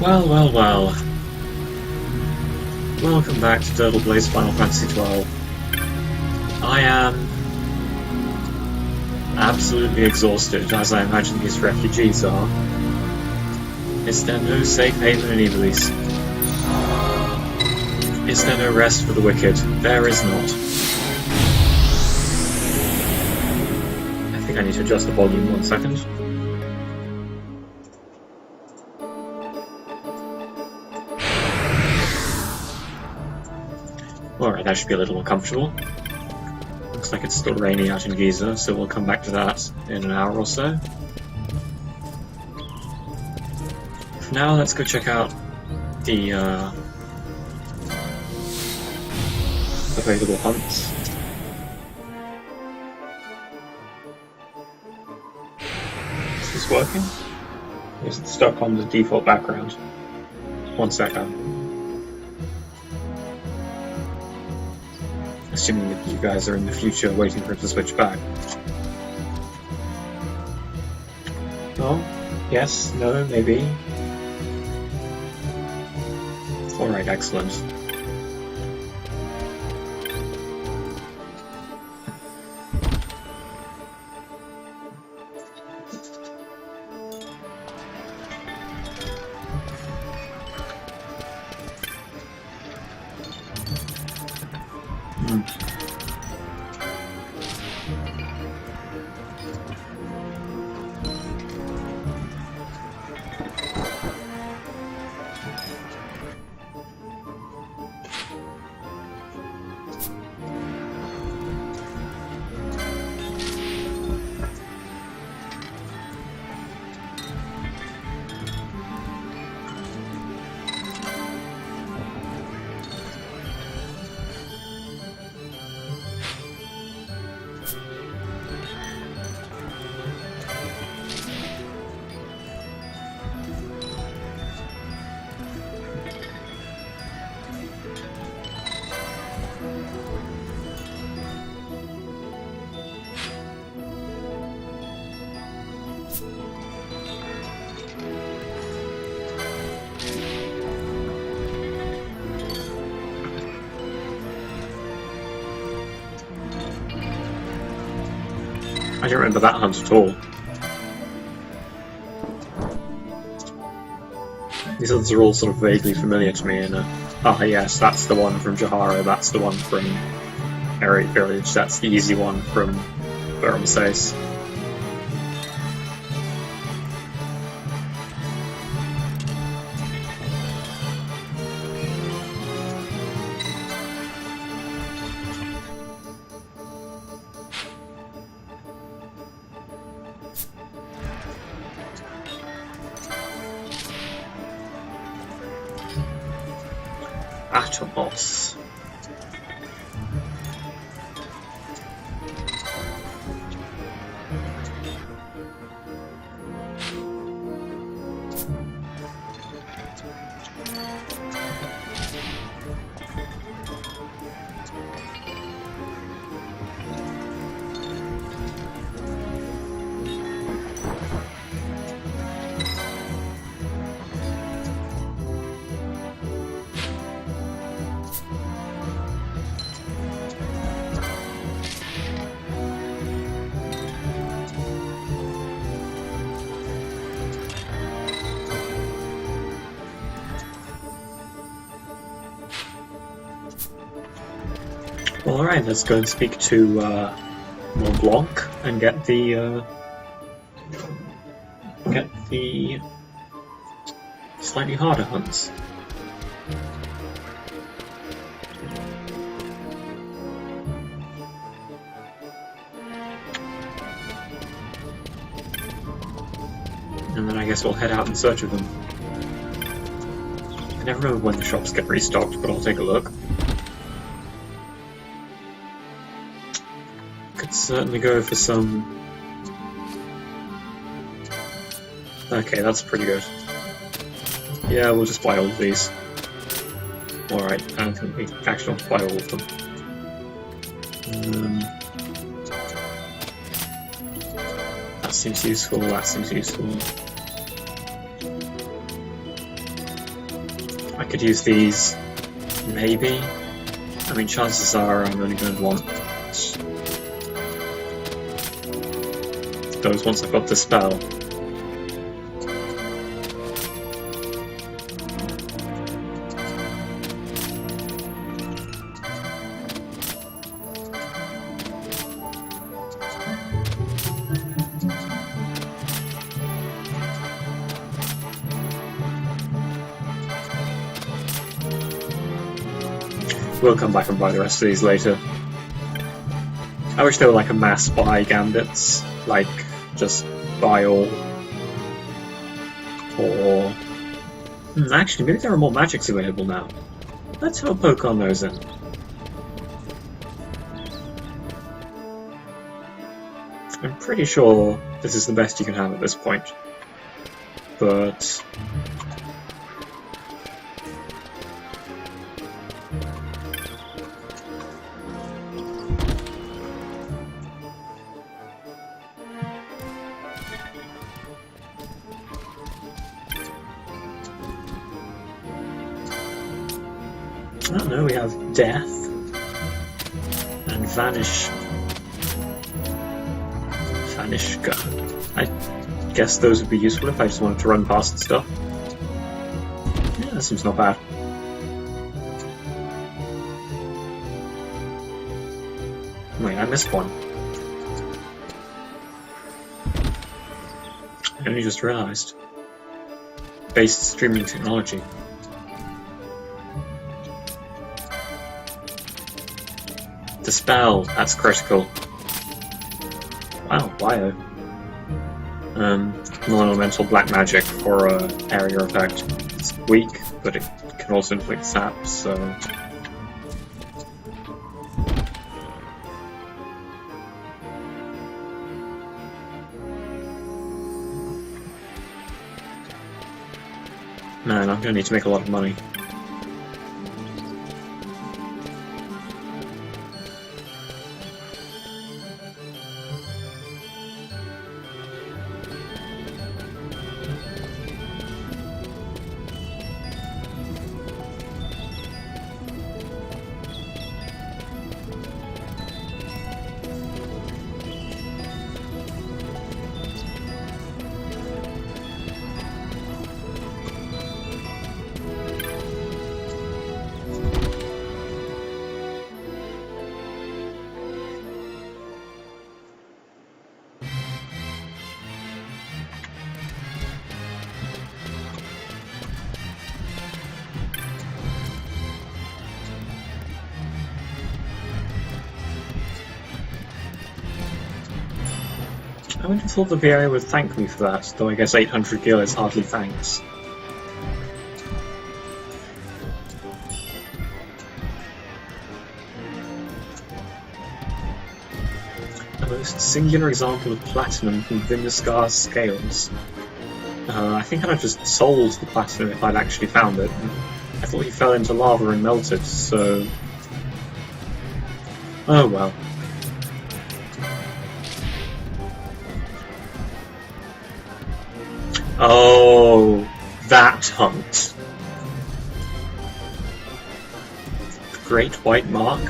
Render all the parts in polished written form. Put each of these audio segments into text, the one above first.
Well, well, well. Welcome back to Dirdle Blaze Final Fantasy XII. I am absolutely exhausted, as I imagine these refugees are. Is there no safe haven in Evilise? Is there no rest for the wicked? There is not. I think I need to adjust the volume 1 second. Alright, that should be a little more comfortable. Looks like it's still raining out in Giza, so we'll come back to that in an hour or so. For now, let's go check out the available hunts. Is this working? Or is it stuck on the default background? 1 second. Assuming that you guys are in the future waiting for it to switch back. Oh? Yes? No? Maybe? Alright, excellent. I don't remember that hunt at all. These others are all sort of vaguely familiar to me, and yes, that's the one from Jahara, that's the one from Eric Village, that's the easy one from Verumsace. Atomos. Well, alright, let's go and speak to Mont Blanc and get the slightly harder hunts. And then I guess we'll head out in search of them. I never remember when the shops get restocked, but I'll take a look. Could certainly go for some... Okay, that's pretty good. Yeah, we'll just buy all of these. Alright, I don't think we actually want to buy all of them. That seems useful, that seems useful. I could use these, maybe. I mean, chances are I'm only going to want those once I've got the spell. We'll come back and buy the rest of these later. I wish they were like a mass buy gambits, like just buy all. Or actually, maybe there are more magics available now. Let's have a poke on those then. I'm pretty sure this is the best you can have at this point, but I don't know, we have Death and Vanish. Vanishka. I guess those would be useful if I just wanted to run past stuff. Yeah, that seems not bad. Wait, I missed one. I only just realised. Based streaming technology. Dispel, that's critical. Wow, bio. Non-elemental black magic for area effect. It's weak, but it can also inflict sap, so... Man, I'm gonna need to make a lot of money. I would have thought the VA would thank me for that, though I guess 800 gil is hardly thanks. A most singular example of platinum from Vindascar's scales. I think I'd have just sold the platinum if I'd actually found it. I thought he fell into lava and melted, so... Oh well. Oh, that hunt. The Great White Mark.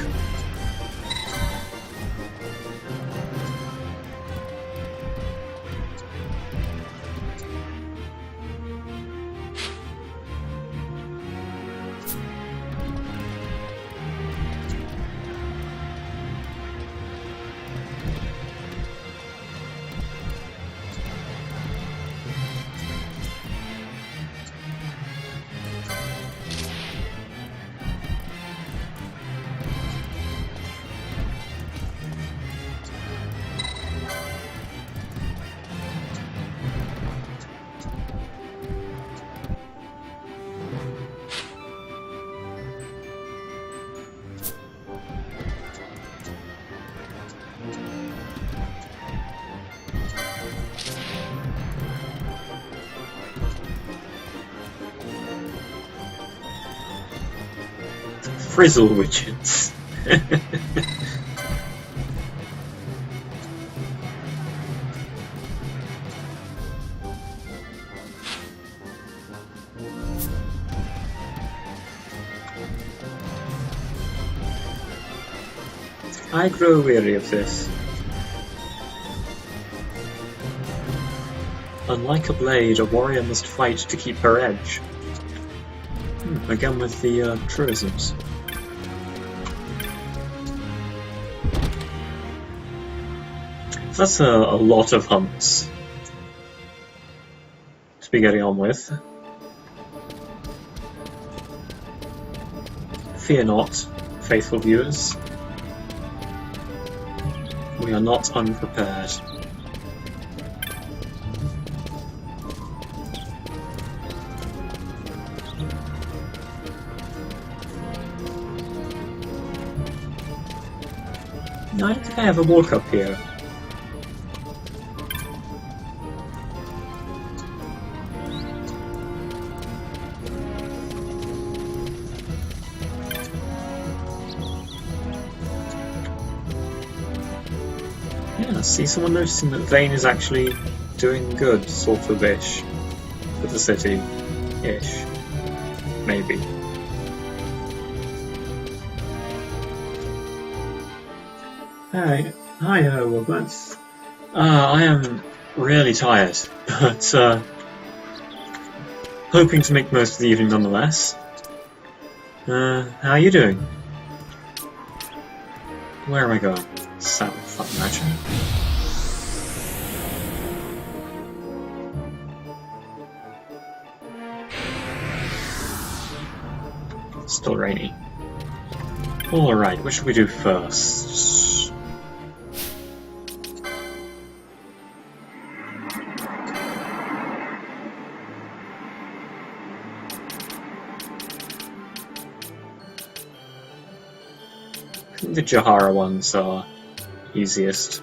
Frizzle widgets. I grow weary of this. Unlike a blade, a warrior must fight to keep her edge. Again with the truisms. That's a lot of hunts to be getting on with. Fear not, faithful viewers. We are not unprepared. No, I don't think I have a walk up here. Yeah, see someone noticing that Vane is actually doing good, sort of ish, for the city. Ish. Maybe. Hi, Robert. I am really tired, but hoping to make most of the evening nonetheless. How are you doing? Where am I going? South, I imagine. Still rainy. Alright, what should we do first? I think the Jahara ones are easiest.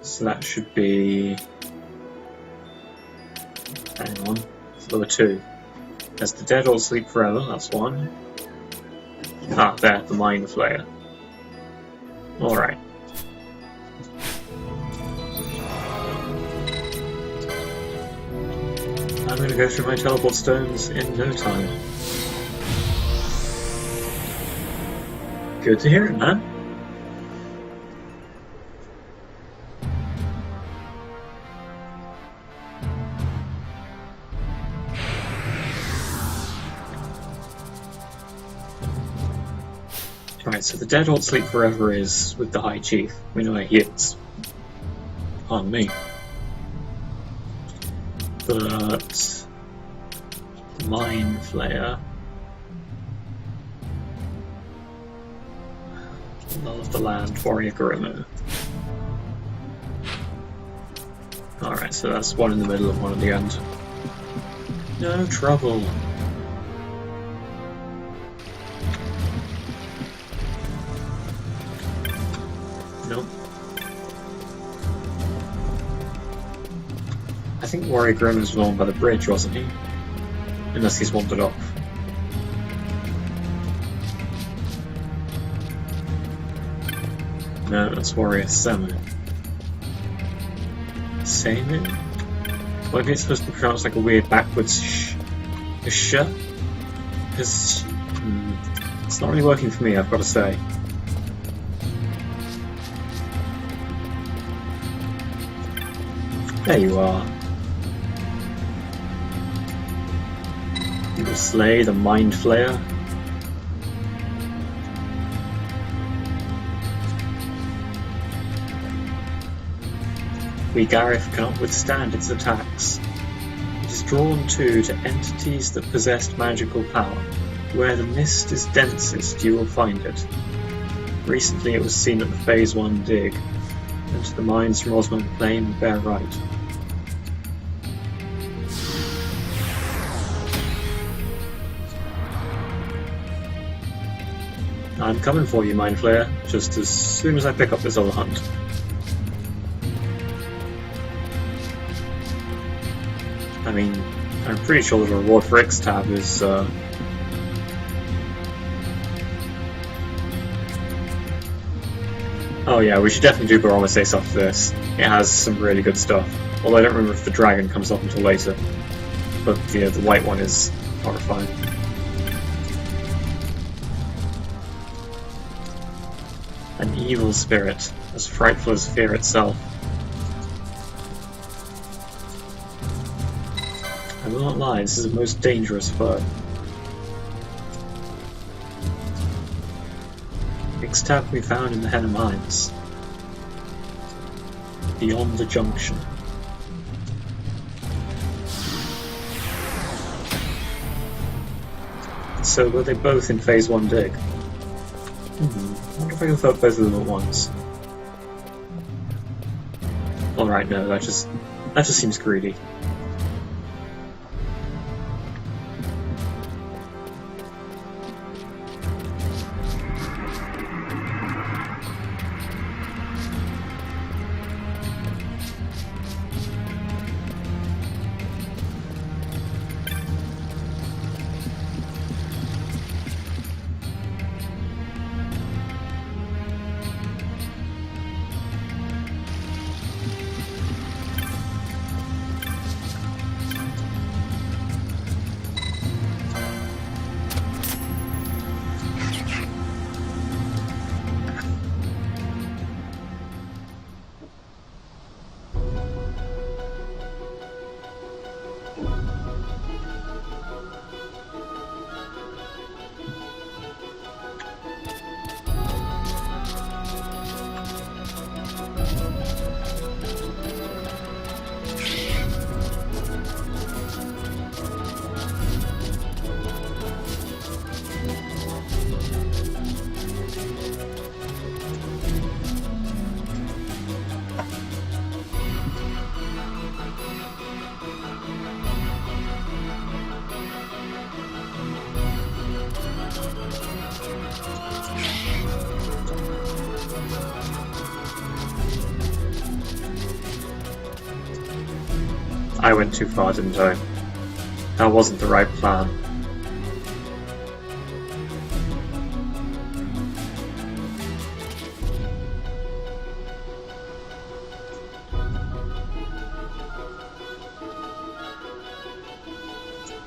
So that should be... hang on, there were two. There's the Dead or Sleep Forever, that's one. Ah, there, the Mind Flayer. Alright. I'm gonna go through my teleport stones in no time. Good to hear it, man. Right, so the Dead Old Sleep Forever is with the High Chief. We know where he is. Pardon me. But... the Mind Flayer... Love of the Land, Warrior Gurimu. Alright, so that's one in the middle and one at the end. No trouble. Nope. I think Warrior Gurimu was the one by the bridge, wasn't he? Unless he's wandered off. No, that's Warrior Semu. Semu? What if it's supposed to be pronounced like a weird backwards sh? Because it's not really working for me, I've got to say. There you are. You will slay the Mind Flayer. We Gareth cannot withstand its attacks. It is drawn too to entities that possess magical power. Where the mist is densest, you will find it. Recently it was seen at the Phase 1 dig, and to the mines from Osmond Plain bear right. I'm coming for you, Mind Flayer, just as soon as I pick up this other hunt. I mean, I'm pretty sure the reward for X-Tab is, oh yeah, we should definitely do Barometer Ace after this. It has some really good stuff. Although I don't remember if the dragon comes up until later. But yeah, the white one is horrifying. evil spirit, as frightful as fear itself. I will not lie, this is a most dangerous foe. Next tab we found in the Henna Mines. Beyond the junction. So were they both in Phase 1 dig? I wonder if I can vote both of them at once. Alright, no, that just seems greedy. I went too far, didn't I? That wasn't the right plan.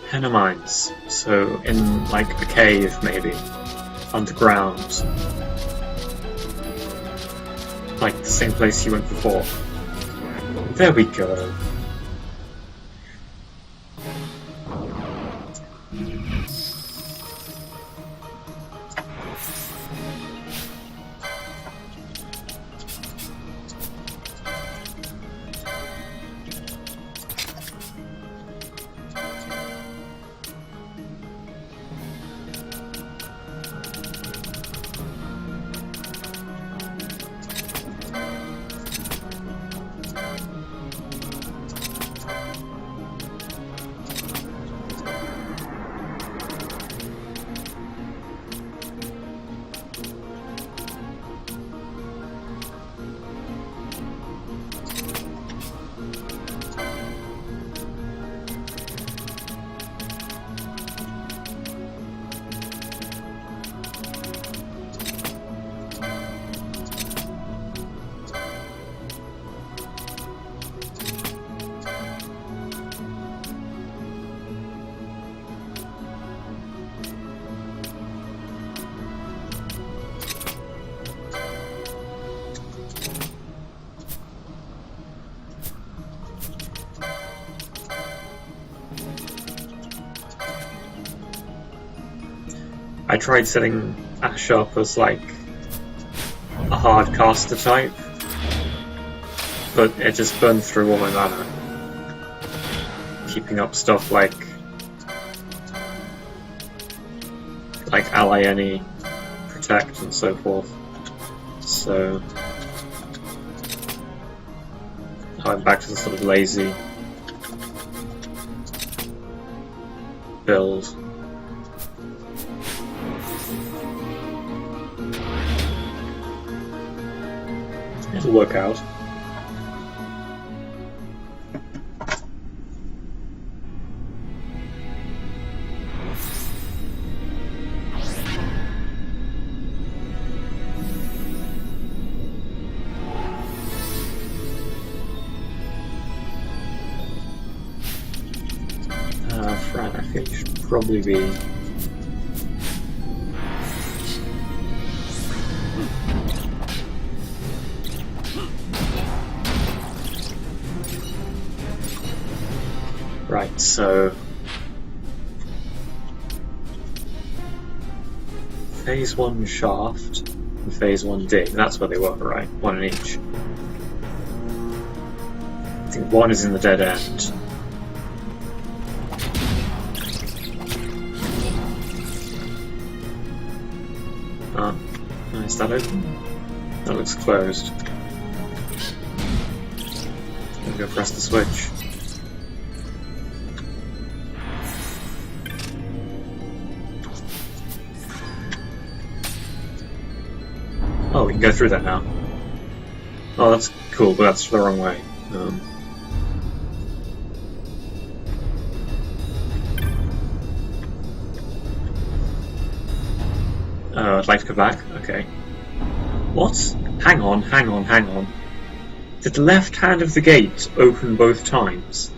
Henna Mines. So in like a cave maybe. Underground. Like the same place you went before. There we go. I tried setting Ash up as like a hard caster type, but it just burned through all my mana. Keeping up stuff like Ally Any, Protect and so forth. So I went back to the sort of lazy build. It'll work out. Fran, I think you should probably be Right, so Phase 1 shaft and Phase 1 dig, that's where they were, right? One in each. I think one is in the dead end. Ah, is that open? That looks closed. I'm gonna go press the switch. Oh, we can go through that now. Oh, that's cool, but that's the wrong way. I'd like to go back. Okay. What? Hang on. Did the left hand of the gate open both times?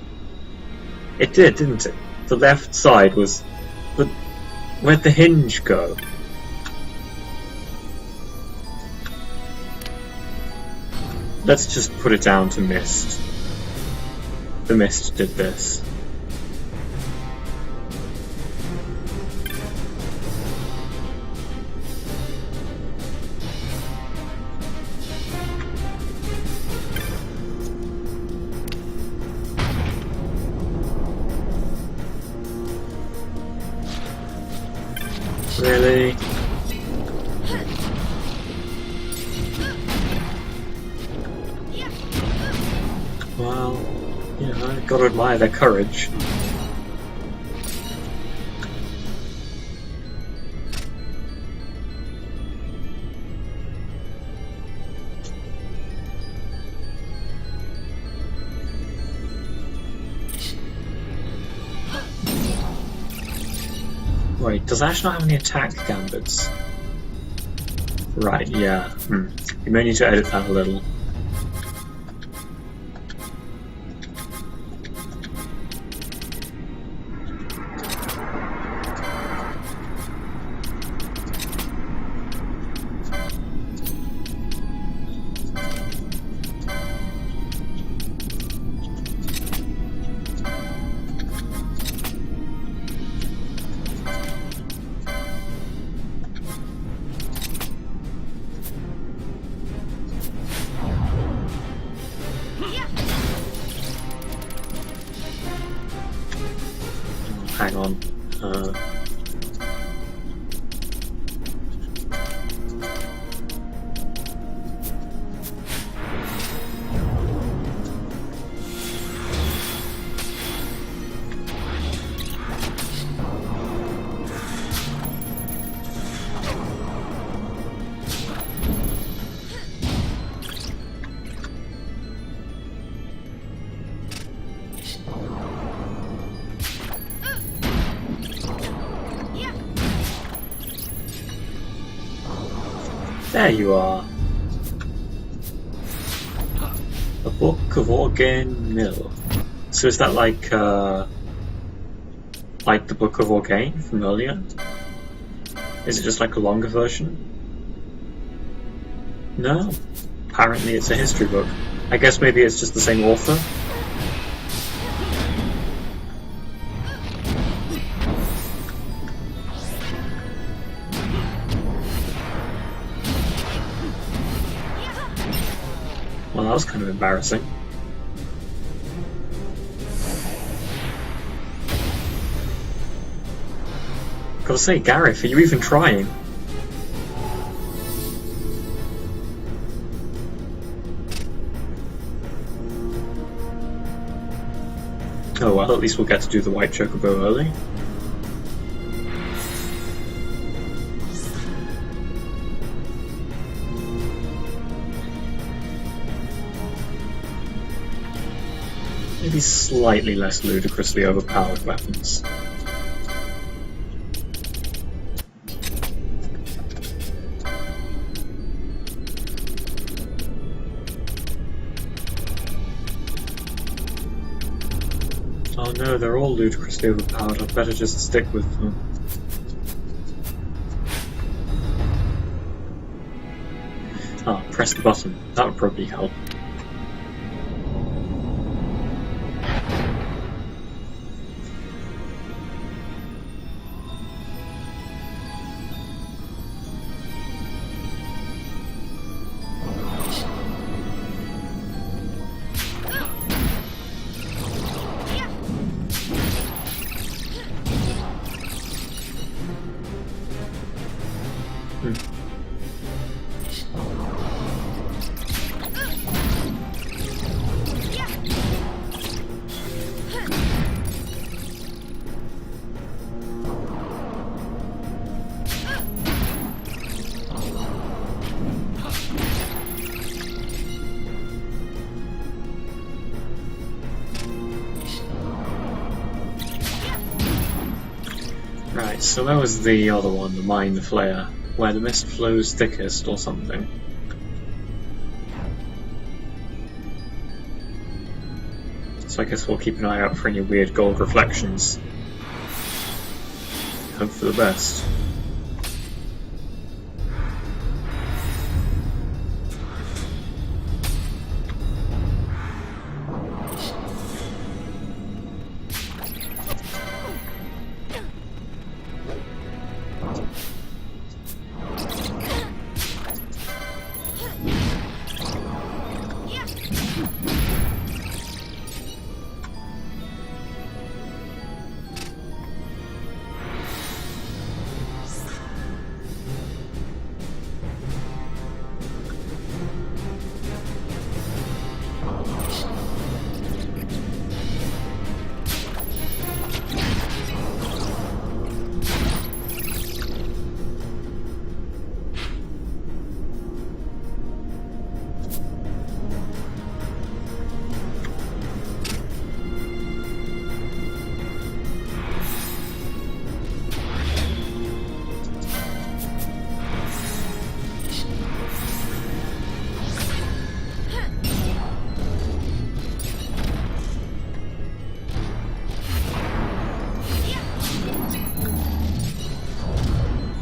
It did, didn't it? The left side was... But where'd the hinge go? Let's just put it down to mist. The mist did this. Really? Well, you know, I've got to admire their courage. Wait, does Ash not have any attack gambits? Right, yeah. You may need to edit that a little. Hang on. There you are. A Book of Orgain Mill. So is that like the Book of Orgain from earlier? Is it just like a longer version? No. Apparently it's a history book. I guess maybe it's just the same author. Well, that was kind of embarrassing. Gotta say, Gareth, are you even trying? Oh well, at least we'll get to do the White Chocobo early. Maybe slightly less ludicrously overpowered weapons. Oh no, they're all ludicrously overpowered. I'd better just stick with them. Ah, press the button. That would probably help. Right, so where was the other one, the Mind Flayer? Where the mist flows thickest or something? So I guess we'll keep an eye out for any weird gold reflections. Hope for the best.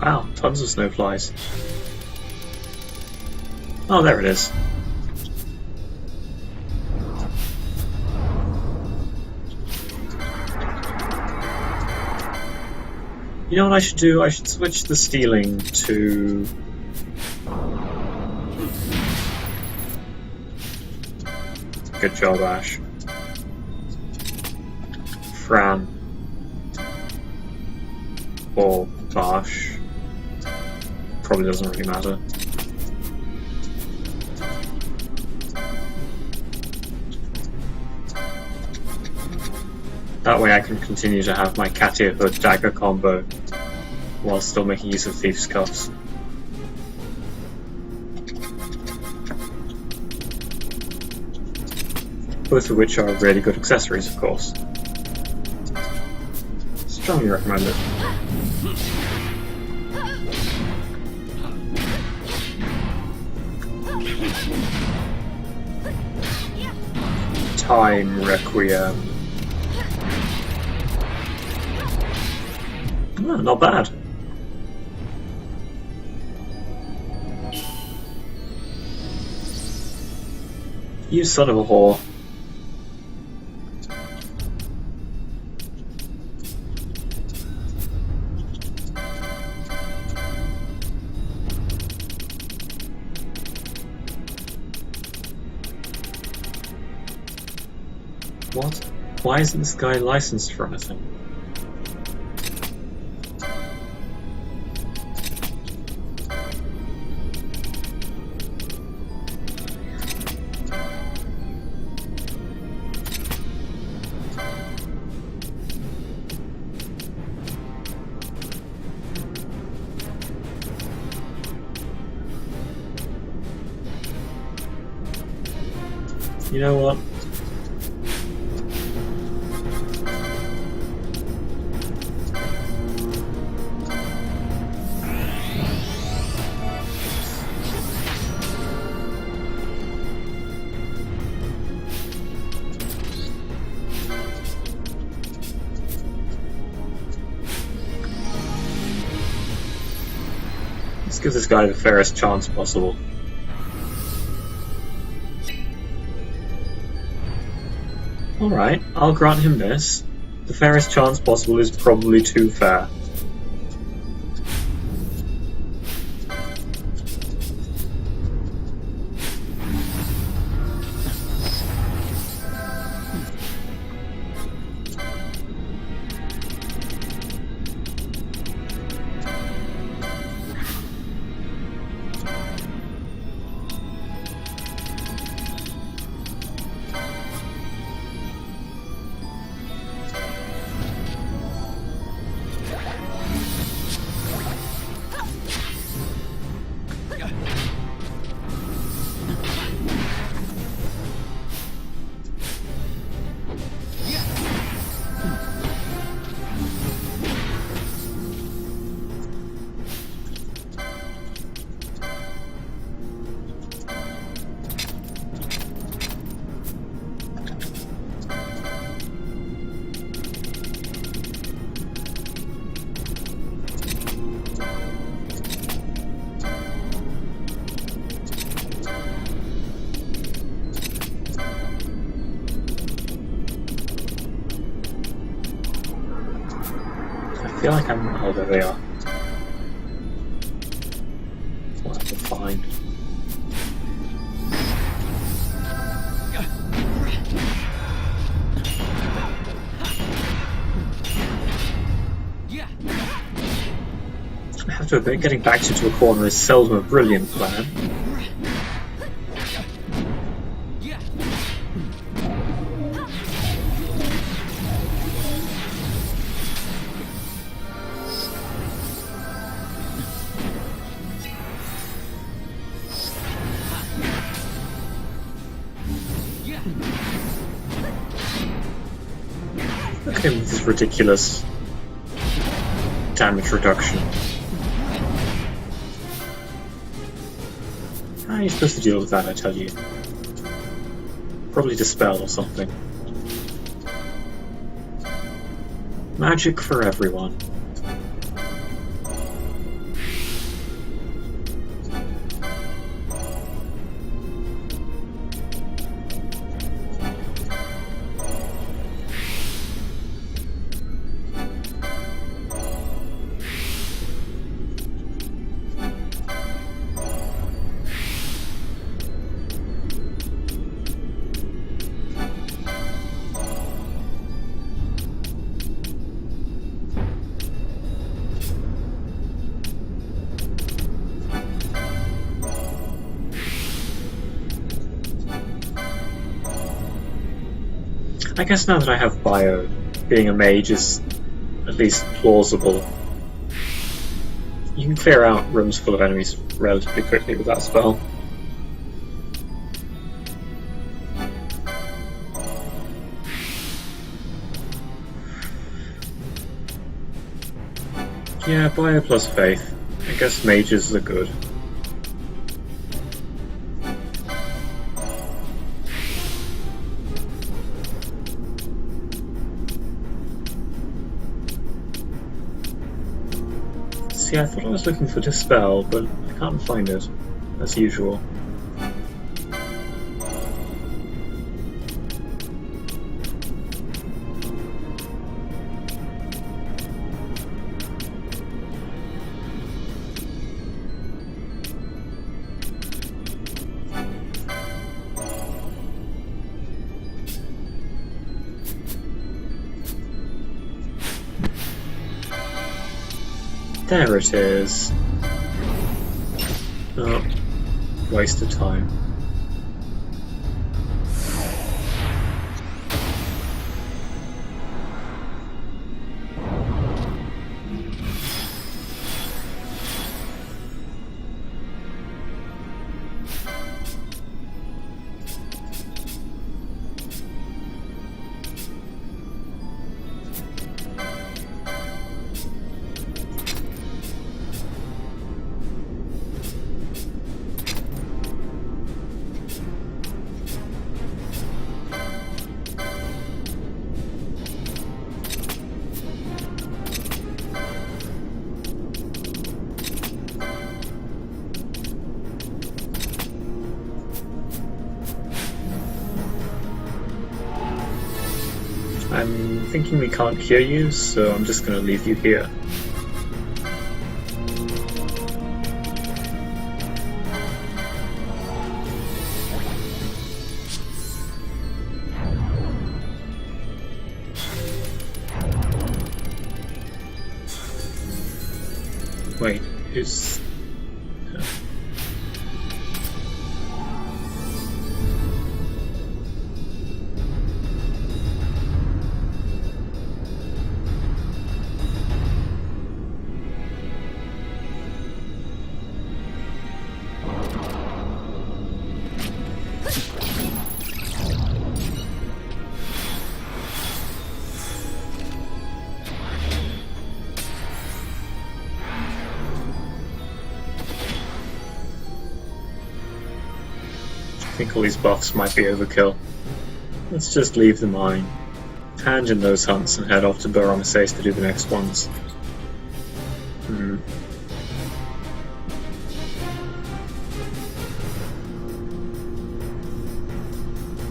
Wow, tons of snowflies. Oh, there it is. You know what I should do? I should switch the stealing to... Good job, Ash. Fran. Or Bash. Probably doesn't really matter. That way I can continue to have my Katia Hood dagger combo while still making use of Thief's Cuffs. Both of which are really good accessories, of course. Strongly recommend it. Time Requiem. Oh, not bad. You son of a whore. What? Why isn't this guy licensed for anything? You know what? Let's give this guy the fairest chance possible. Alright, I'll grant him this. The fairest chance possible is probably too fair. feel like I'm... oh, there they are. We'll have to find. I have to admit, getting backed into a corner is seldom a brilliant plan. Look at him with his ridiculous damage reduction. How are you supposed to deal with that, I tell you? Probably dispel or something. Magic for everyone. I guess now that I have Bio, being a mage is at least plausible. You can clear out rooms full of enemies relatively quickly with that spell. Yeah, Bio plus Faith. I guess mages are good. See, I thought I was looking for Dispel, but I can't find it, as usual. There it is. Oh, waste of time. I'm thinking we can't cure you, so I'm just going to leave you here. Wait, who's... I think all these buffs might be overkill. Let's just leave the mine, hand in those hunts, and head off to Baromesace to do the next ones.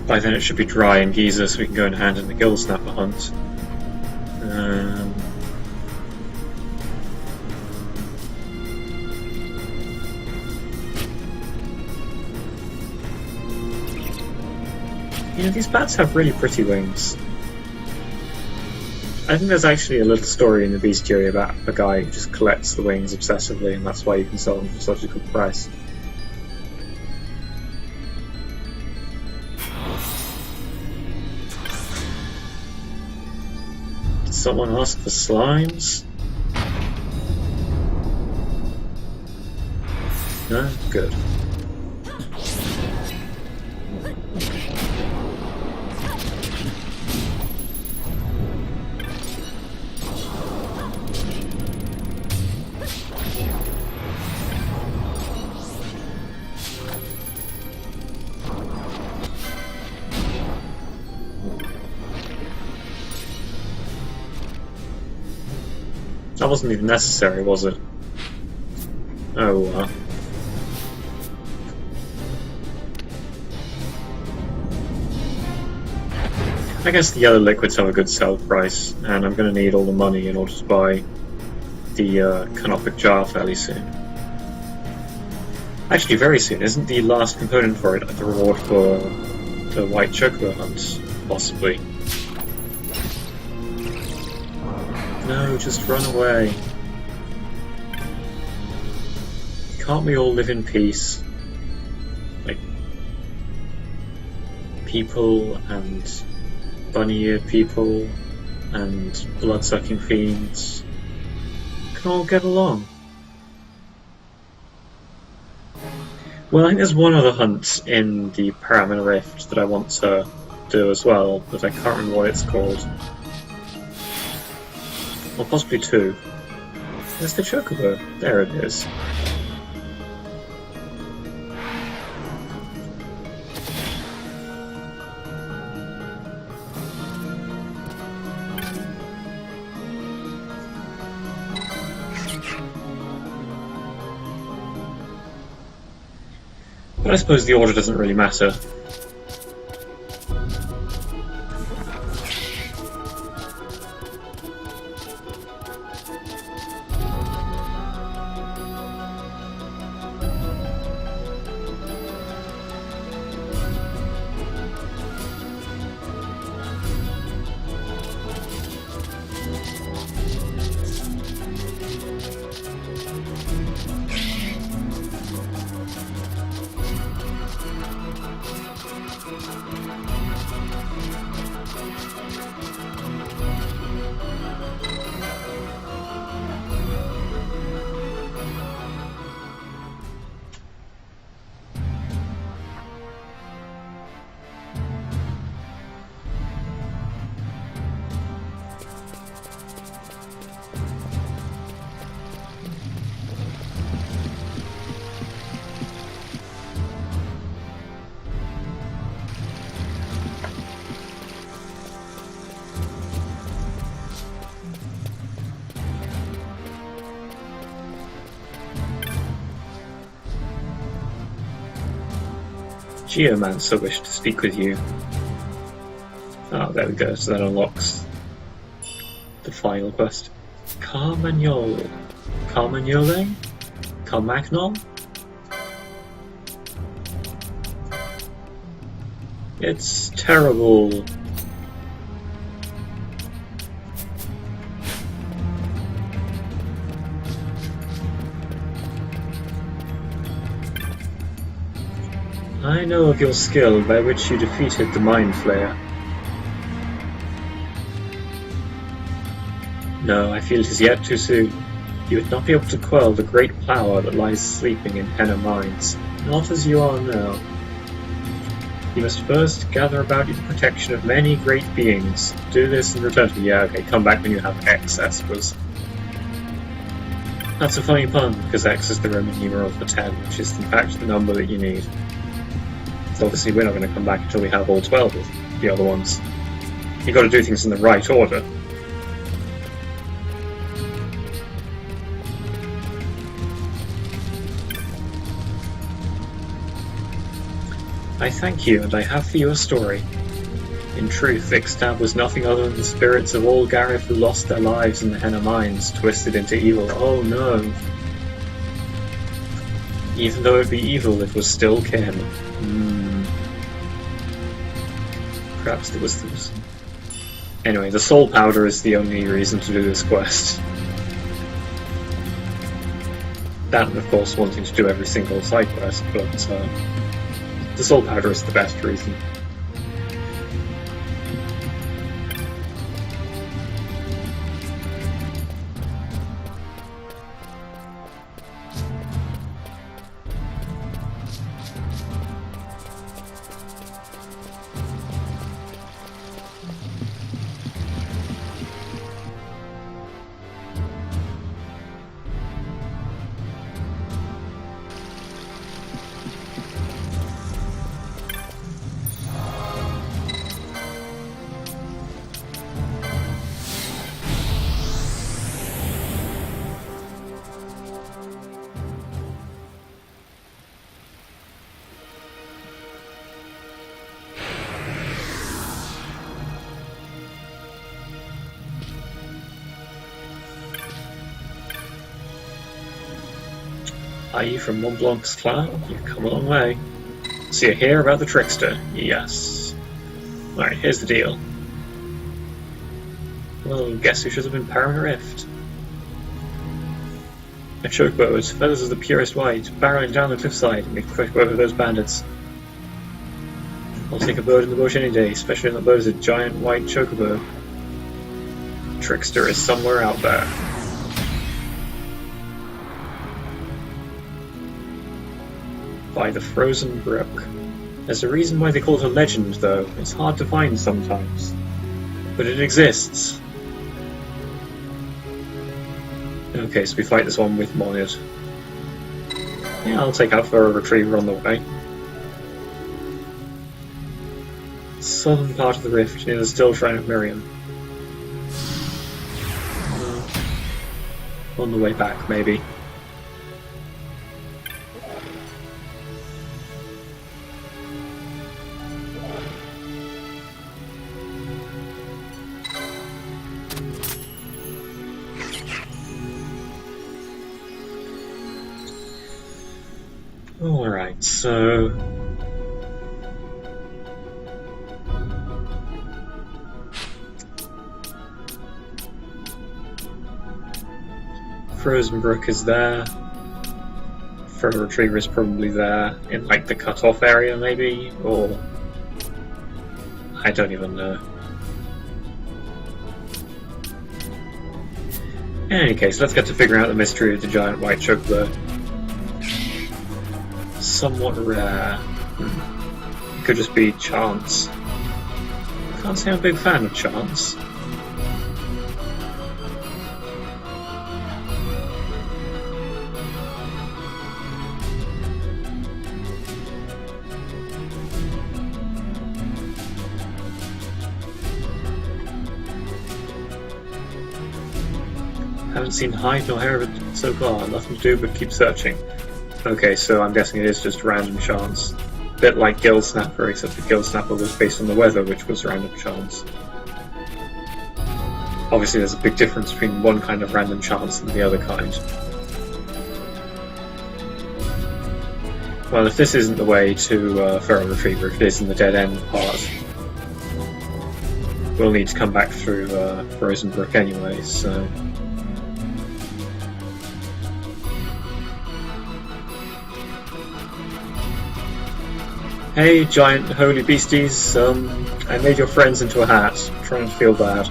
By then it should be dry in Giza, so we can go and hand in the Gill Snapper hunt. You know, these bats have really pretty wings. I think there's actually a little story in the bestiary about a guy who just collects the wings obsessively, and that's why you can sell them for such a good price. Did someone ask for slimes? No? Good. That wasn't even necessary, was it? Oh well. I guess the yellow liquids have a good sell price, and I'm going to need all the money in order to buy the canopic jar fairly soon. Actually, very soon. Isn't the last component for it the reward for the white chocobo hunt? Possibly. No, just run away. Can't we all live in peace? Like, people and bunny-eared people and blood-sucking fiends can all get along. Well, I think there's one other hunt in the Paramina Rift that I want to do as well, but I can't remember what it's called. Or possibly two. There's the chocobo. There it is. But I suppose the order doesn't really matter. Geomancer wished to speak with you. Oh, there we go, so that unlocks the final quest. Carmagnole. Carmagnole? Carmagnole? It's terrible. I know of your skill by which you defeated the Mind Flayer. No, I feel it is yet too soon. You would not be able to quell the great power that lies sleeping in Henna Mines, not as you are now. You must first gather about you the protection of many great beings. Do this and return to me. Yeah, okay, come back when you have X, I suppose. That's a funny pun, because X is the Roman numeral for 10, which is in fact the number that you need. So obviously we're not going to come back until we have all 12 of the other ones. You've got to do things in the right order. I thank you, and I have for you a story. In truth, Ixtab was nothing other than the spirits of all Gareth who lost their lives in the Henna Mines, twisted into evil. Oh no! Even though it be evil, it was still kin. Perhaps there was this. Anyway, the soul powder is the only reason to do this quest. That, and of course, wanting to do every single side quest, but the soul powder is the best reason. Are you from Mont Blanc's clan? You've come a long way. So you hear about the trickster? Yes. Alright, here's the deal. Well, guess who should have been powering a rift? A chocobo, its feathers of the purest white, barreling down the cliffside and make quick work of those bandits. I'll take a bird in the bush any day, especially when the bird is a giant white chocobo. The trickster is somewhere out there. By the frozen brook. There's a reason why they call it a legend, though. It's hard to find sometimes. But it exists. Okay, so we fight this one with Monid. Yeah, I'll take out for a retriever on the way. Southern part of the rift, near the still shrine of Miriam. On the way back, maybe. Alright, so... Frozen Brook is there. Fur Retriever is probably there, in like the cut-off area maybe, or... I don't even know. In any case, let's get to figuring out the mystery of the giant white chocobo. Somewhat rare. It could just be chance. Can't say I'm a big fan of chance. Haven't seen hide nor hair of it so far. Nothing to do but keep searching. Okay, so I'm guessing it is just random chance. A bit like Gill Snapper, except the Gill Snapper was based on the weather, which was random chance. Obviously there's a big difference between one kind of random chance and the other kind. Well, if this isn't the way to Feral Retriever, if it is in the dead end part, we'll need to come back through Frozen Brook anyway, so... Hey, giant holy beasties, I made your friends into a hat. I'm trying to feel bad.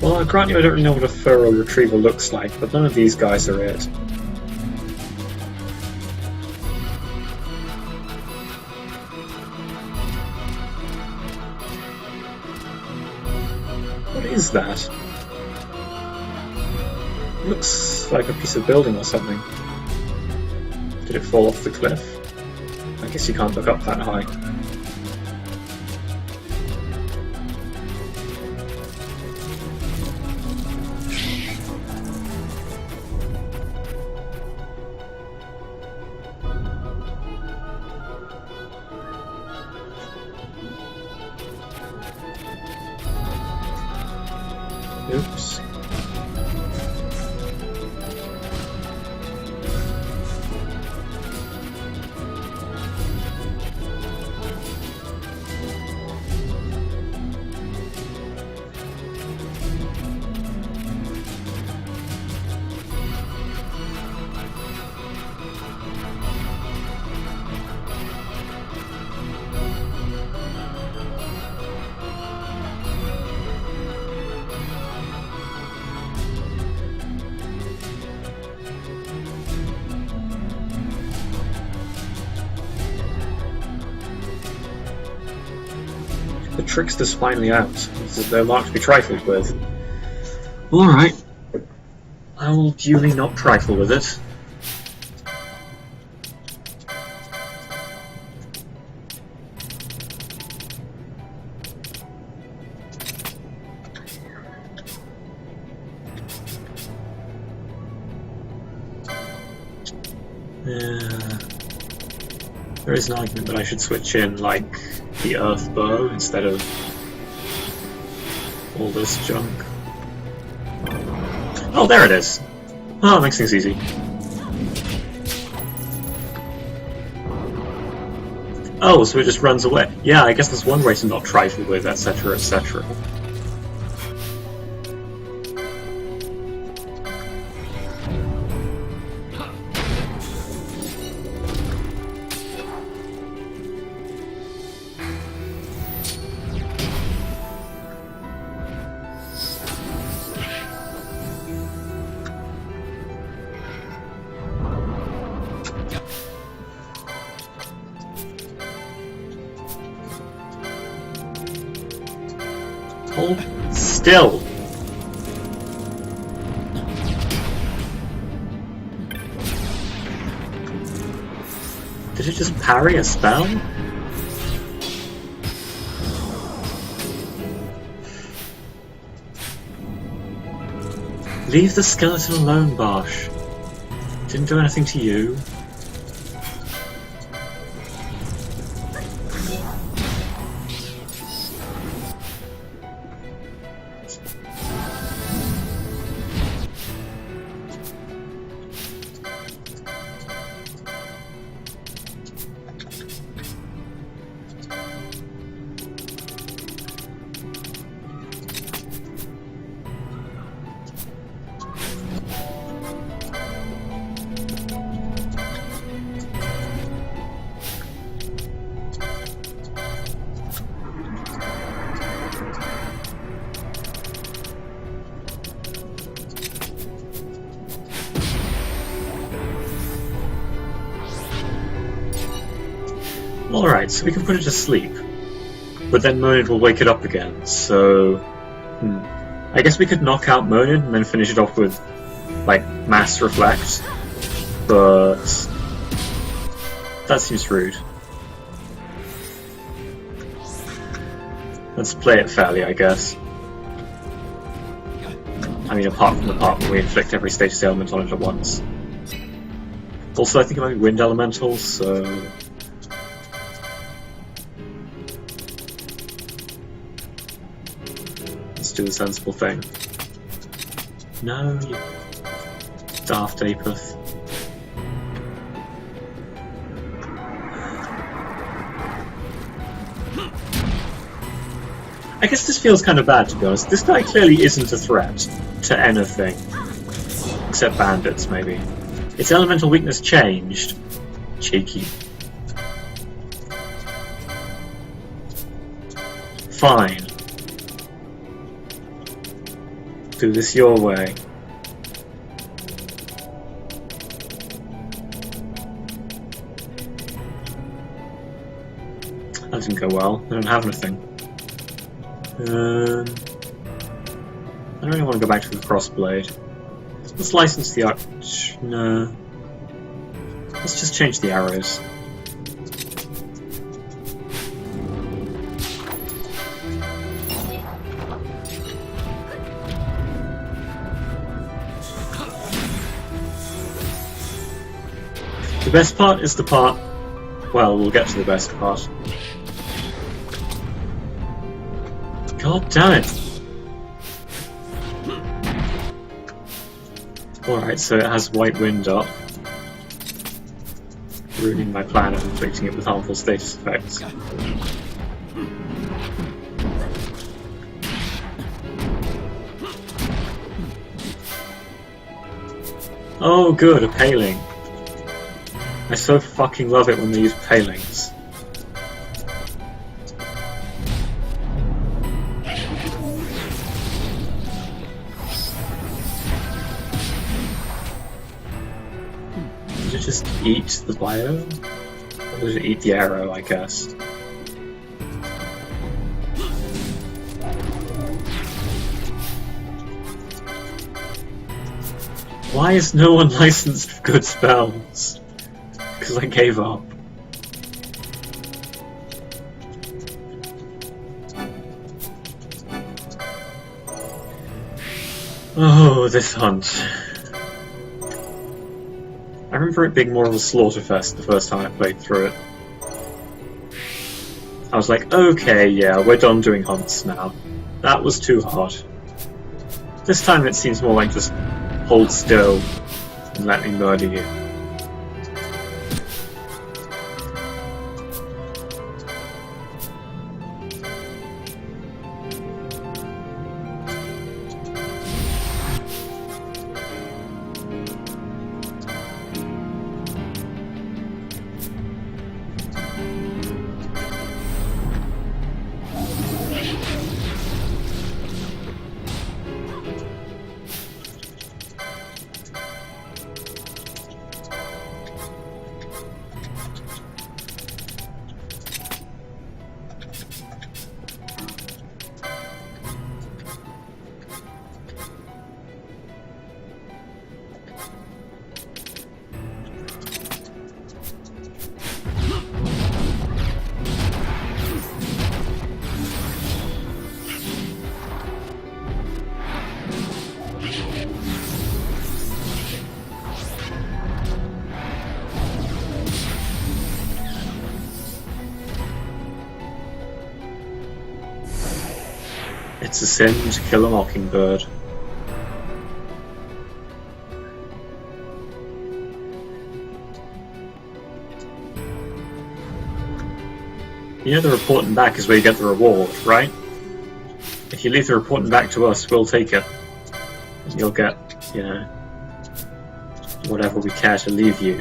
Well, I grant you I don't really know what a Feral Retriever looks like, but none of these guys are it. What is that? Looks looks like a piece of building or something. Did it fall off the cliff? I guess you can't look up that high. Oops. The trickster's finally out. This is no mark to be trifled with. Alright. I will duly not trifle with it. There is an argument that I should switch in, like, the earth bow instead of all this junk. Oh, there it is! Oh, that makes things easy. Oh, so it just runs away. Yeah, I guess there's one way to not trifle with, etc, etc. Hold still. Did it just parry a spell? Leave the skeleton alone, Bosh. Didn't do anything to you. Alright, so we can put it to sleep. But then Monad will wake it up again, so... I guess we could knock out Monad and then finish it off with, like, Mass Reflect. But... that seems rude. Let's play it fairly, I guess. I mean, apart from the part where we inflict every status element on it at once. Also, I think it might be Wind Elementals, so... do the sensible thing. No, you daft Apeth. I guess this feels kind of bad, to be honest. This guy clearly isn't a threat to anything. Except bandits, maybe. Its elemental weakness changed. Cheeky. Fine. Do this your way. That didn't go well. I don't have anything. I don't really want to go back to the crossblade. Let's license the arch. No. Let's just change the arrows. The best part is the part... Well, we'll get to the best part. God damn it! Alright, so it has white wind up, ruining my plan of inflicting it with harmful status effects. Oh good, a paling. I so fucking love it when they use palings. Did it just eat the bio? Or did it eat the arrow, I guess? Why is no one licensed for good spells? Because I gave up. Oh, this hunt. I remember it being more of a slaughterfest the first time I played through it. I was like, okay, yeah, we're done doing hunts now. That was too hard. This time it seems more like just hold still and let me murder you. It's a sin to kill a mockingbird. You know the reporting back is where you get the reward, right? If you leave the reporting back to us, we'll take it. And you'll get, you know, whatever we care to leave you.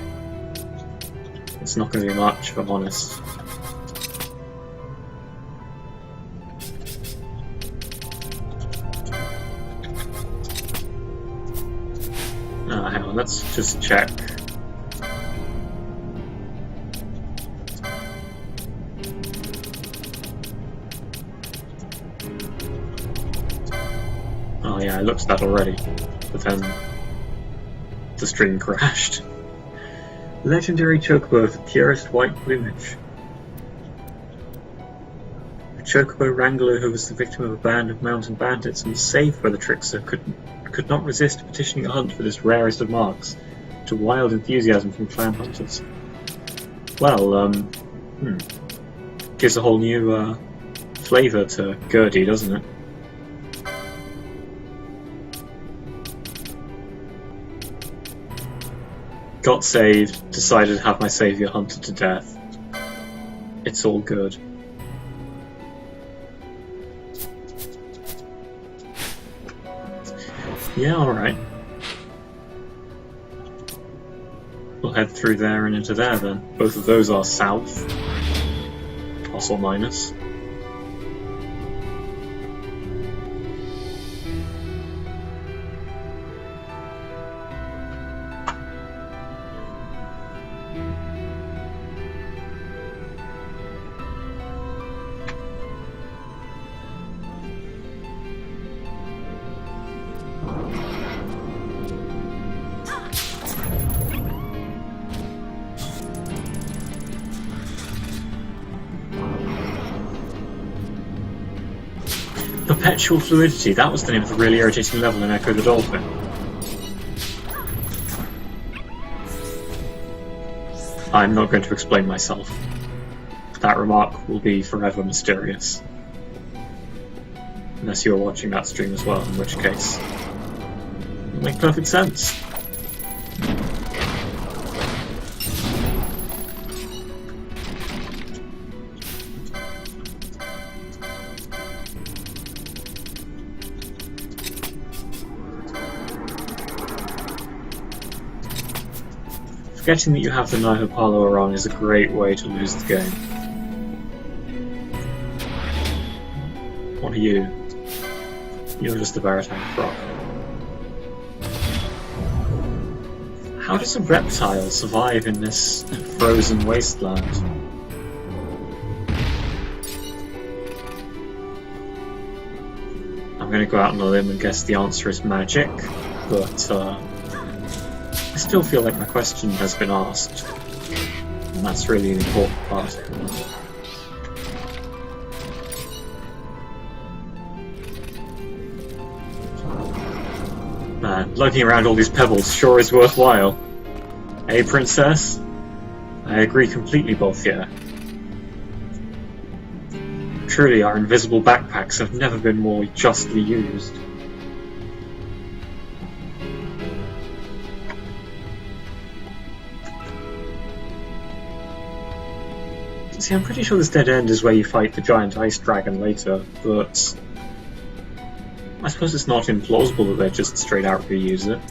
It's not going to be much, if I'm honest. Hang on, let's just check. Oh yeah, I looked at that already, but then the stream crashed. Legendary chocobo with the purest white plumage. A chocobo wrangler who was the victim of a band of mountain bandits and was saved by the trickster could not resist petitioning a hunt for this rarest of marks, to wild enthusiasm from clan hunters. Well, gives a whole new flavour to Gurdy, doesn't it? Got saved, decided to have my saviour hunted to death. It's all good. Yeah, alright. We'll head through there and into there then. Both of those are south. Plus or minus. Perpetual Fluidity, that was the name of the really irritating level in Echo the Dolphin. I'm not going to explain myself. That remark will be forever mysterious. Unless you're watching that stream as well, in which case it'll make perfect sense. Forgetting that you have the Nihopalo around is a great way to lose the game. What are you? You're just a baritone frog. How does a reptile survive in this frozen wasteland? I'm going to go out on a limb and guess the answer is magic, but I still feel like my question has been asked, and that's really an important part. Man, lugging around all these pebbles sure is worthwhile. Hey, Princess? I agree completely, Bolthia. Truly, our invisible backpacks have never been more justly used. See, I'm pretty sure this dead end is where you fight the giant ice dragon later, but I suppose it's not implausible that they just straight out reuse it.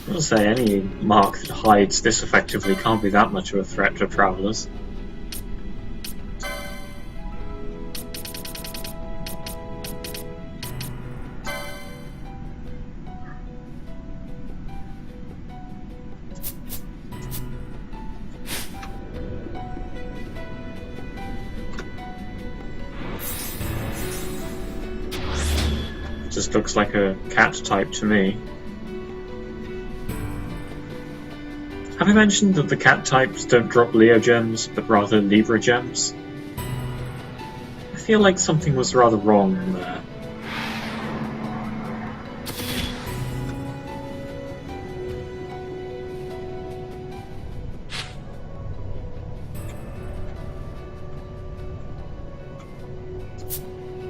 I'll say any mark that hides this effectively can't be that much of a threat to travellers. Just looks like a cat type to me. Have I mentioned that the cat types don't drop Leo gems, but rather Libra gems? I feel like something was rather wrong there.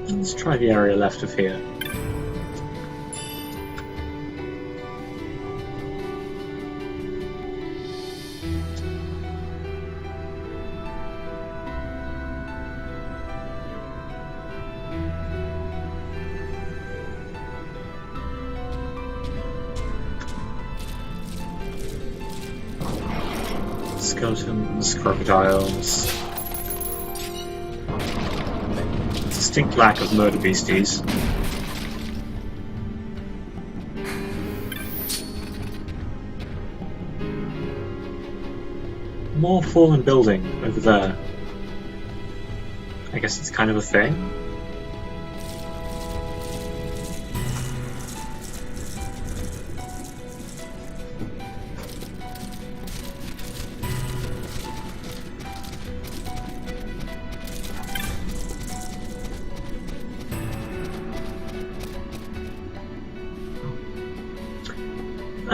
Let's try the area left of here. Skeletons, crocodiles. Distinct lack of murder beasties. More fallen building over there. I guess it's kind of a thing.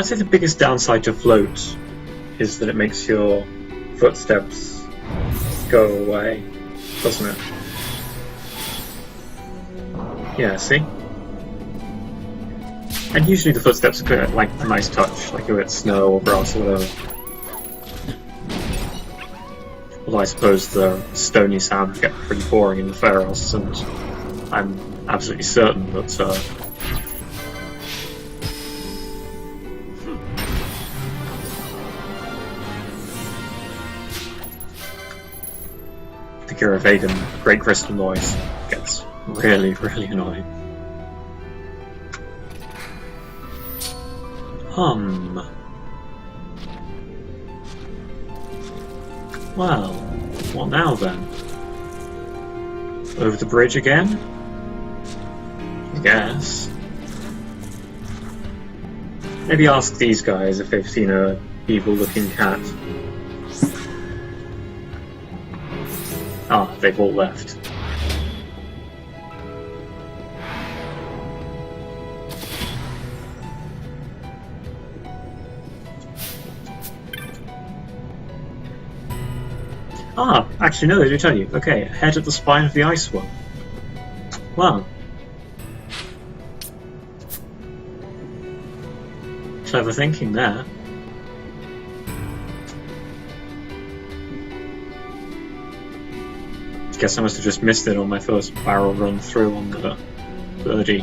I'd say the biggest downside to float is that it makes your footsteps go away, doesn't it? Yeah, see? And usually the footsteps are like a nice touch, like if it's snow or grass or whatever. Although I suppose the stony sound would get pretty boring in the Pharos, and I'm absolutely certain that the Giravagan Great Crystal noise gets really, really annoying. Well, what now then? Over the bridge again? I guess. Maybe ask these guys if they've seen a evil-looking cat. Ah, they've all left. Ah, actually no, they do tell you. Okay, head at the spine of the ice one. Well. Clever thinking there. Guess I must have just missed it on my first barrel run through on the birdie.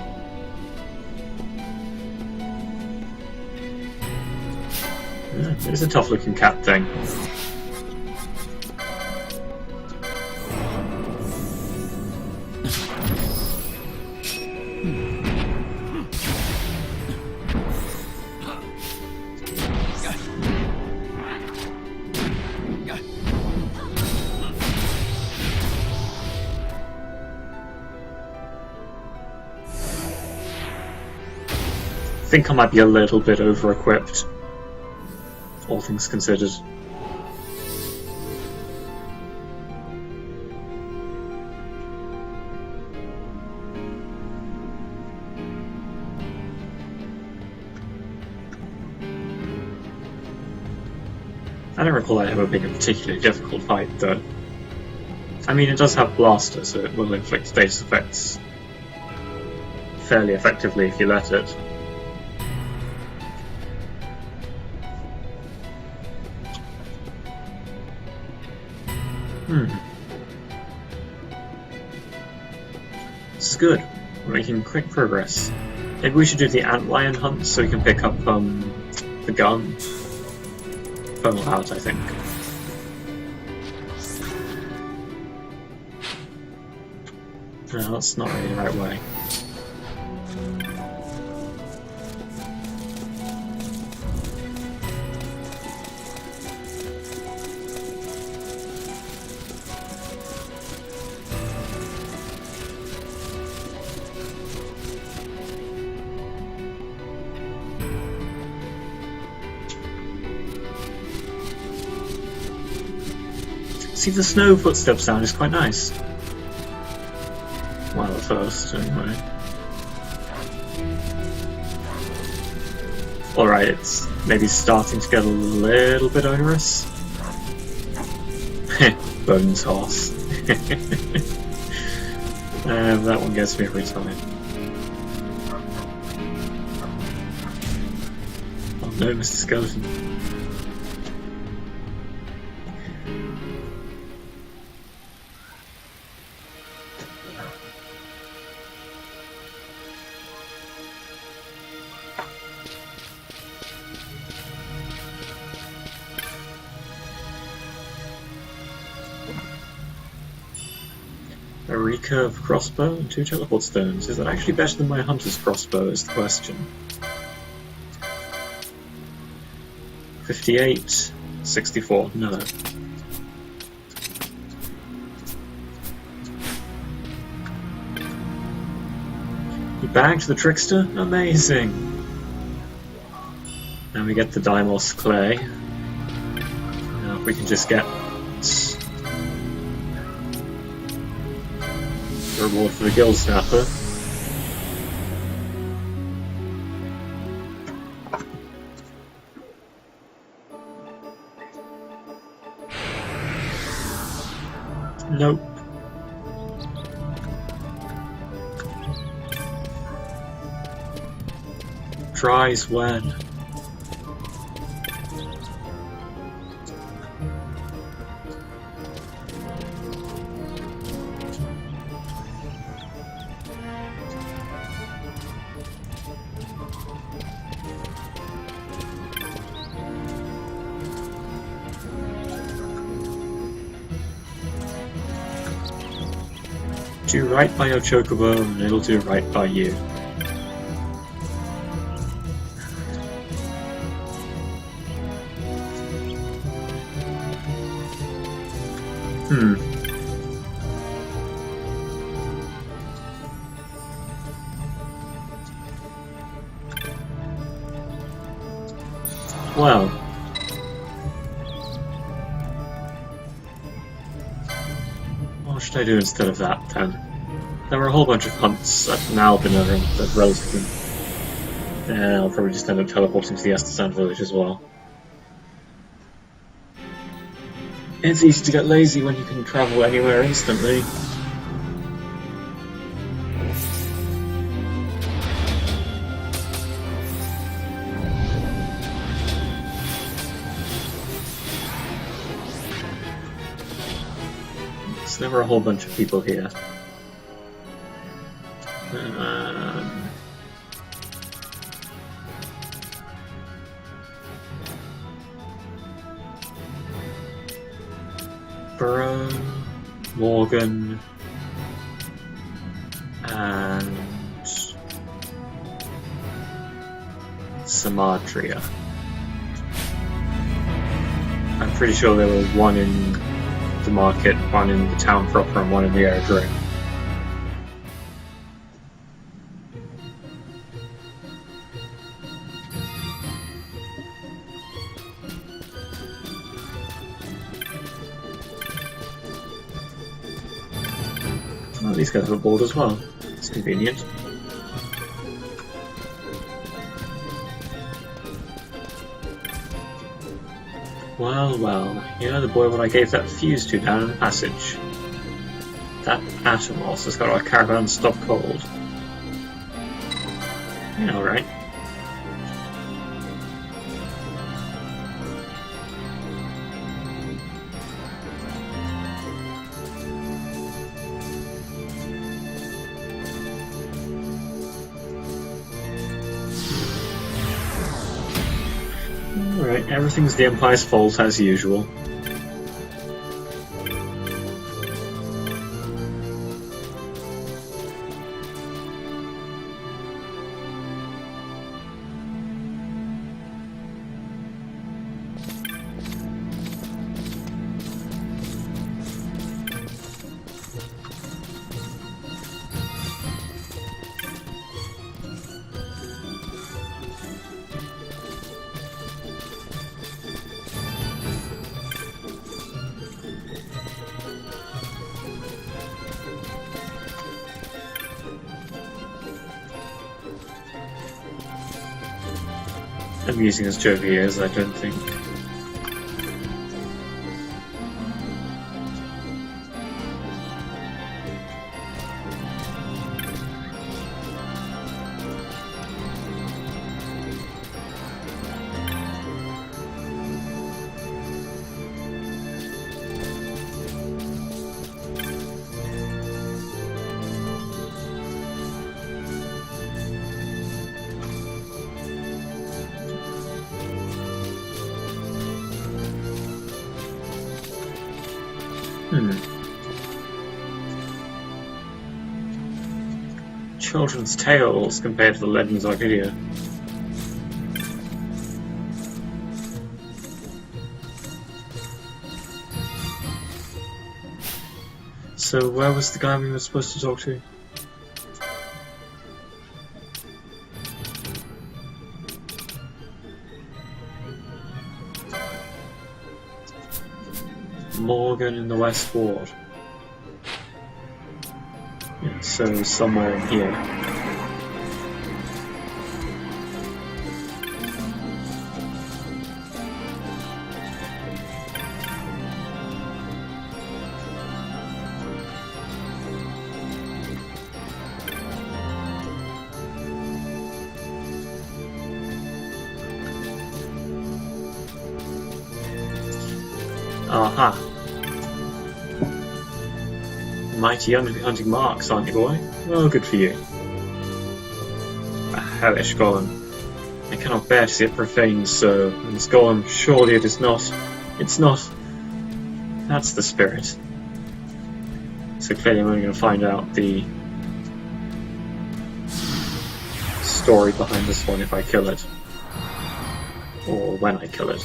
Yeah, it is a tough looking cat thing. I think I might be a little bit over-equipped, all things considered. I don't recall that ever being a particularly difficult fight, though. I mean, it does have Blaster, so it will inflict status effects fairly effectively if you let it. This is good. We're making quick progress. Maybe we should do the antlion hunt so we can pick up the gun. Funnel out, I think. No, that's not really the right way. See, the snow footstep sound is quite nice. Well, at first, anyway. Alright, it's maybe starting to get a little bit onerous. Bone toss. That one gets me every time. Oh no, Mr. Skeleton. A recurve crossbow and 2 teleport stones. Is that actually better than my hunter's crossbow is the question. 58, 64, no. You bagged the trickster? Amazing! Now we get the Deimos clay. Now if we can just get reward for the Guild Snapper. Nope. Dries when? Do right by your chocobo and it'll do right by you. Well. What should I do instead of that, then? There were a whole bunch of hunts at an albino that relatively... I'll probably just end up teleporting to the Estasand village as well. It's easy to get lazy when you can travel anywhere instantly. There's never a whole bunch of people here. Burrow, Morgan, and Samadria. I'm pretty sure there were one in the market, one in the town proper, and one in the aerodrome. Oh, these guys have a board as well. It's convenient. Well, well, you know the boy what I gave that fuse to down in the passage? That Atomos has got our caravan stop cold. Yeah, alright. Alright, everything's the Empire's fault as usual. Amusing as Jovi is, I don't think. Children's tales compared to the Legends of Arcadia. So where was the guy we were supposed to talk to? Morgan in the West Ward. Yeah, so somewhere in here. Aha. Mighty young to be hunting marks, aren't you, boy? Well, good for you. A hellish golem. I cannot bear to see it profaned so. And this golem, surely it is not. It's not. That's the spirit. So clearly I'm only going to find out the story behind this one if I kill it. Or when I kill it.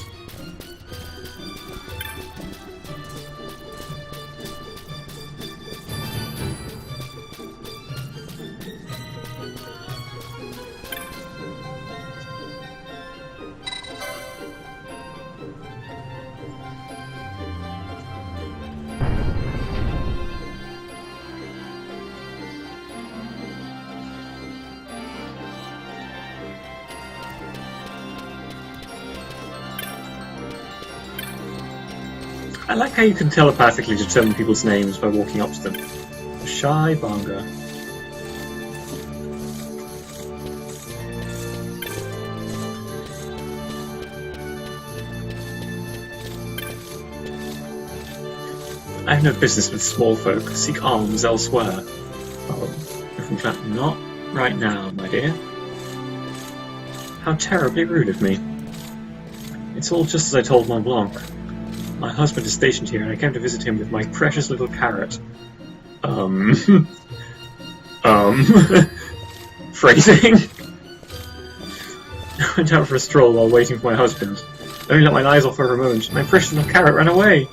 I like how you can telepathically determine people's names by walking up to them. Shy Banga. I have no business with small folk. Seek alms elsewhere. Oh, not right now, my dear. How terribly rude of me. It's all just as I told Mont Blanc. My husband is stationed here, and I came to visit him with my precious little carrot. Phrasing. I went out for a stroll while waiting for my husband. I only let my eyes off her for a moment. My precious little carrot ran away.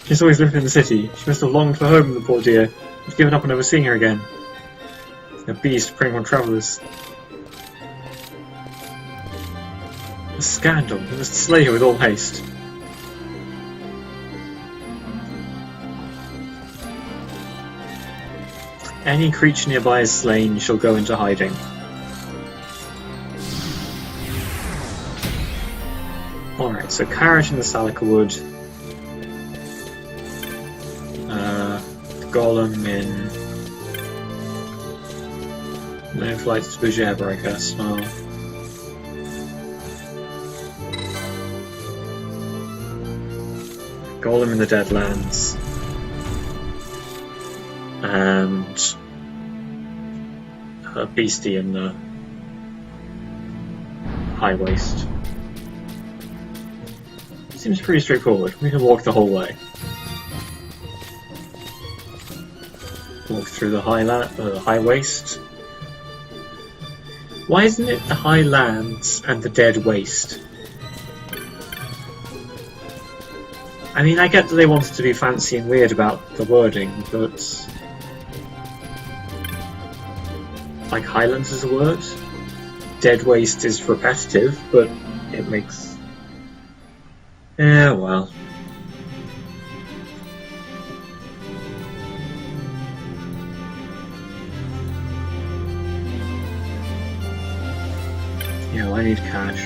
She's always lived in the city. She must have longed for home, the poor dear. I've given up on never seeing her again. A beast preying on travellers. A scandal. We must slay her with all haste. Any creature nearby is slain shall go into hiding. Alright, so carrot in the Salika wood. Golem in... No flights to Bujeba, I guess. Oh. Golem in the Deadlands. And a beastie in the High Waste. Seems pretty straightforward. We can walk the whole way. Walk through the High Waste. Why isn't it the High Lands and the Dead Waste? I mean, I get that they wanted to be fancy and weird about the wording, but... Like, Highlands is a word. Dead Waste is repetitive, but it makes... Yeah, well. Yeah, well, I need cash.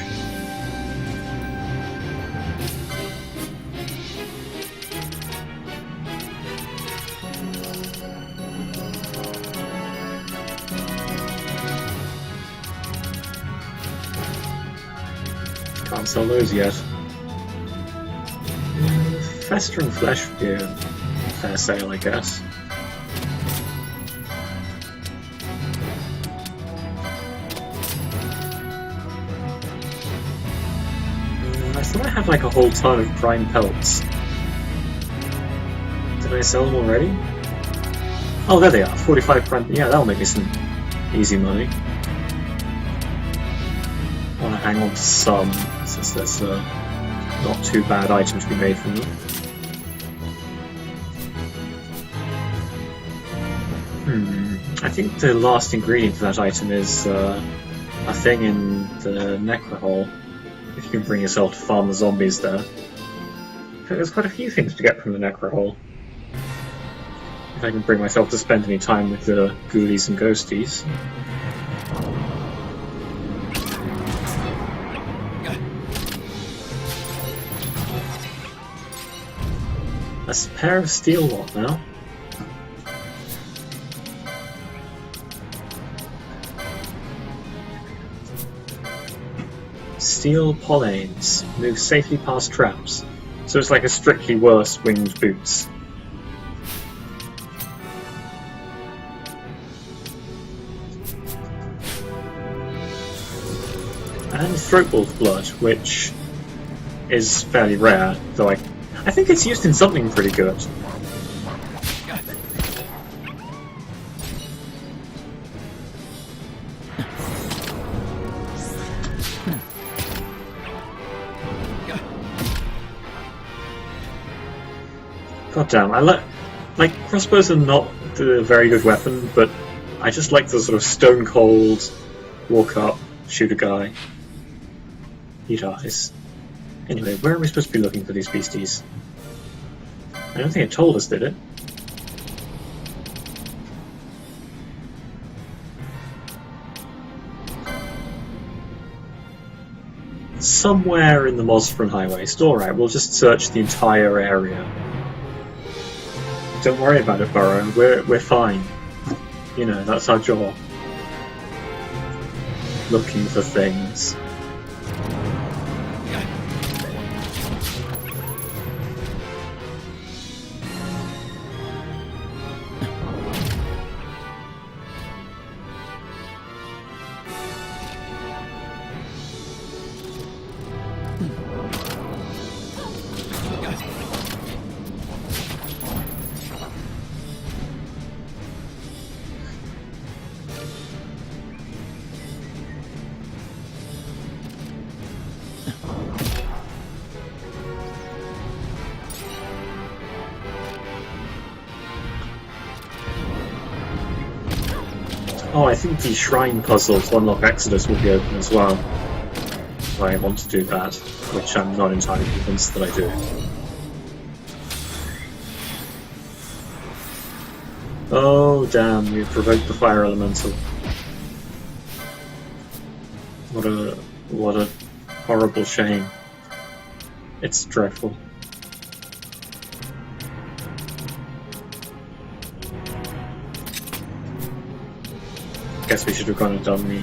Can't sell those yet. Festering flesh would be a fair sale, I guess. I thought I had like a whole ton of prime pelts. Did I sell them already? Oh, there they are. 45 prime. Yeah, that'll make me some easy money. I want to hang on to some, since there's a not too bad item to be made from them. I think the last ingredient for that item is a thing in the Necro Hole. If you can bring yourself to farm the zombies there. There's quite a few things to get from the Necro Hole. If I can bring myself to spend any time with the ghoulies and ghosties. That's a pair of steel what now? Steel pollanes. Move safely past traps. So it's like a strictly worse winged boots. And Throatwolf blood, which is fairly rare, though I think it's used in something pretty good. God damn, I like crossbows are not a very good weapon, but I just like the sort of stone cold walk up, shoot a guy. He dies. Anyway, where are we supposed to be looking for these beasties? I don't think it told us, did it? Somewhere in the Mosfron Highway. Still alright, we'll just search the entire area. Don't worry about it, Burrow. We're fine. You know, that's our job. Looking for things. Oh, I think the shrine puzzle to unlock Exodus will be open as well. If I want to do that, which I'm not entirely convinced that I do. Oh damn, you provoked the fire elemental. What a horrible shame. It's dreadful. Guess we should have gone and done the...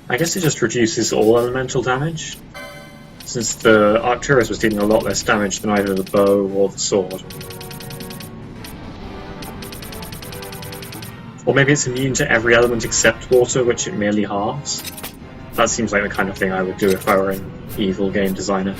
I guess it just reduces all elemental damage, since the Arcturus was dealing a lot less damage than either the bow or the sword. Or maybe it's immune to every element except water, which it merely halves. That seems like the kind of thing I would do if I were an evil game designer.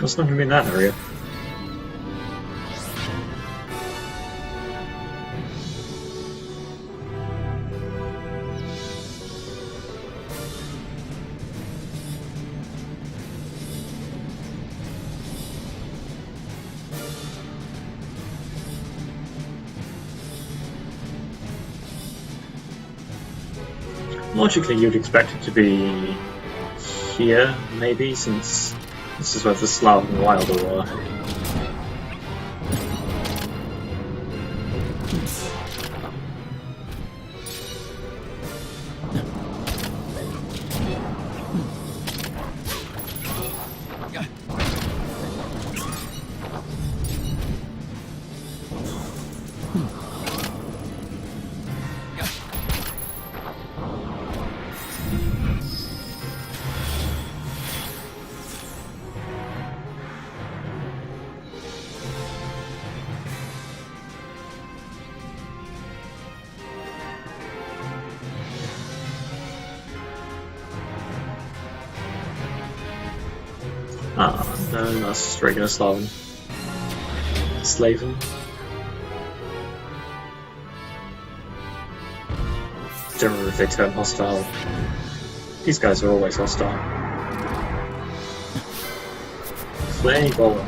It's not going to be in that area. Logically, you'd expect it to be here, maybe, since this is where the Slav and Wilder were. Ah, no, that's just regular Slaven. Slaven. Don't remember if they turn hostile. These guys are always hostile. Flay Golem.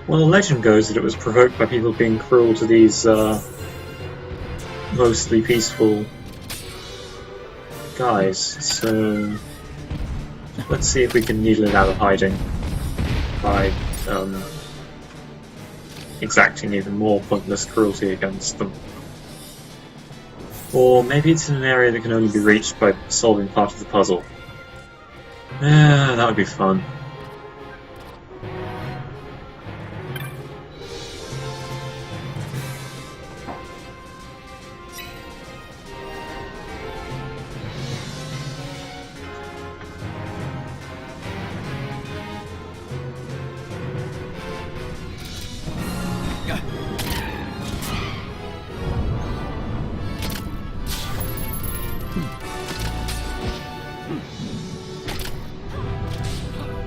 Well, the legend goes that it was provoked by people being cruel to these mostly peaceful guys, so let's see if we can needle it out of hiding by exacting even more pointless cruelty against them. Or maybe it's in an area that can only be reached by solving part of the puzzle. Yeah, that would be fun.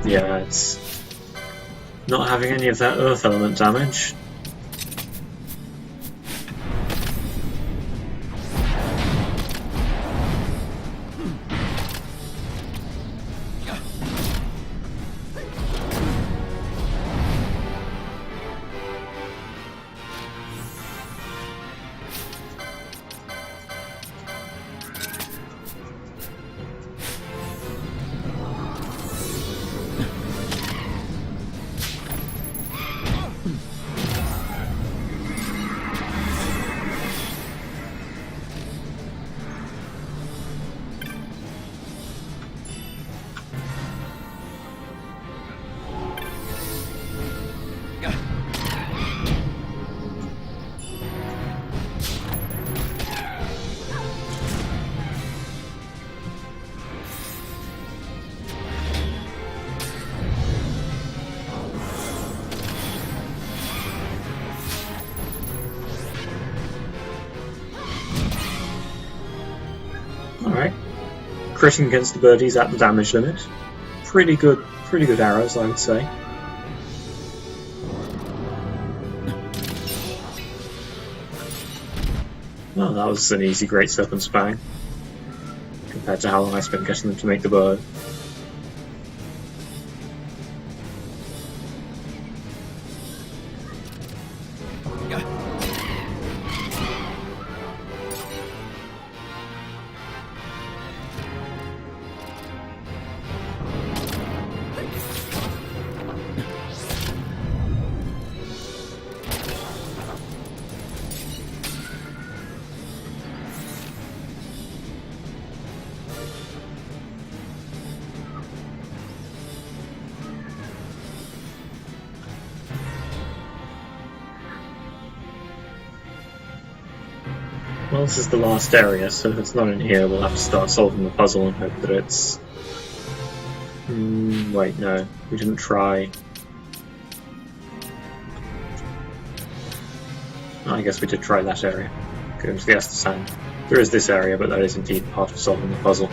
Yeah, it's not having any of that earth element damage. Alright. Critting against the birdies at the damage limit. Pretty good arrows, I would say. Well, that was an easy Great Serpent's Fang, compared to how long I spent getting them to make the bird. Well, this is the last area, so if it's not in here, we'll have to start solving the puzzle and hope that it's... wait, no. We didn't try... I guess we did try that area. Go into the Estus Sand. There is this area, but that is indeed part of solving the puzzle.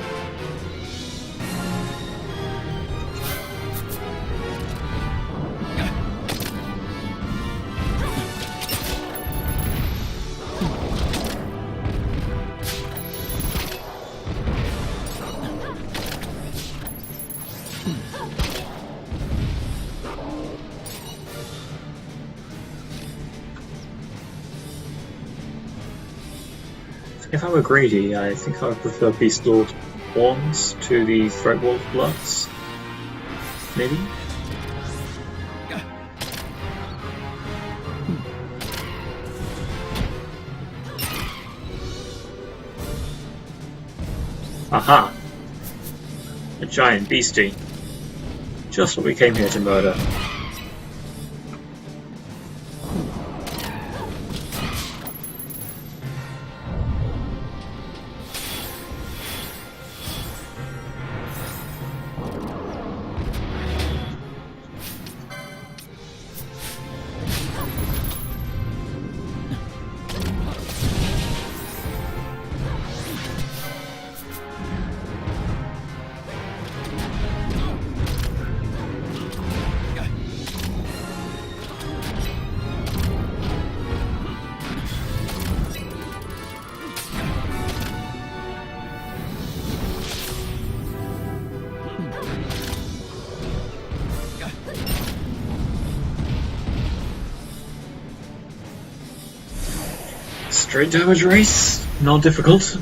If I were greedy, I think I would prefer Beast Lord Horns to the Threadwolf Bloods. Maybe? Aha! A giant beastie. Just what we came here to murder. Straight damage race, not difficult.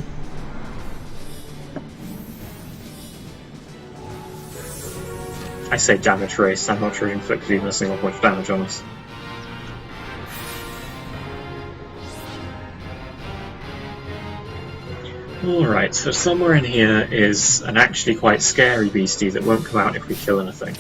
I say damage race, I'm not sure it inflicted even a single point of damage on us. Alright, so somewhere in here is an actually quite scary beastie that won't come out if we kill anything.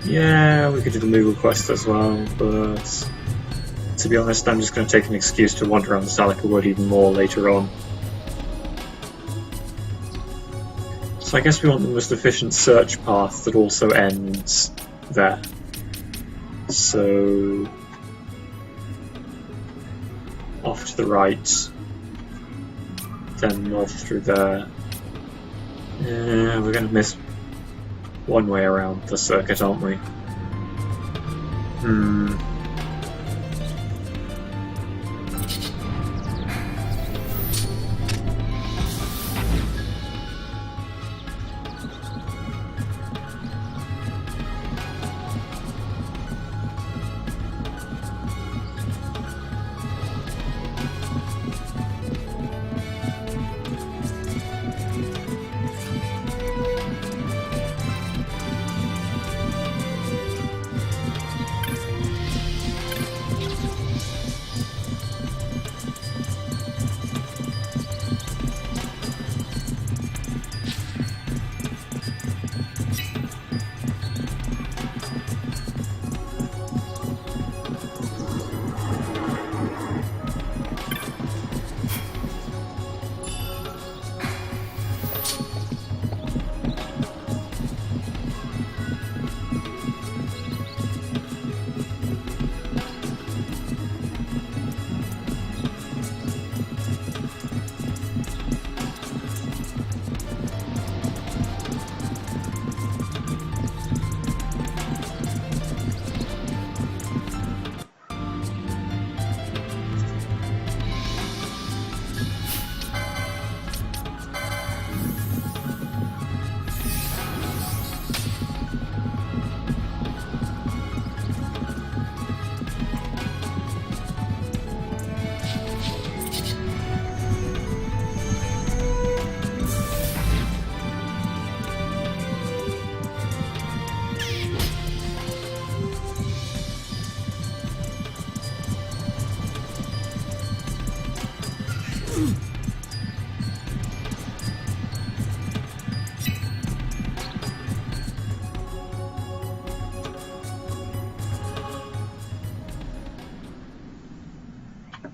Yeah, we could do the Moogle quest as well, but to be honest, I'm just going to take an excuse to wander around the Salika Wood even more later on. So I guess we want the most efficient search path that also ends there. So off to the right, then north through there. Yeah, we're going to miss one way around the circuit, aren't we?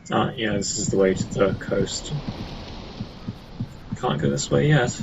Ah, yeah, this is the way to the coast. Can't go this way yet.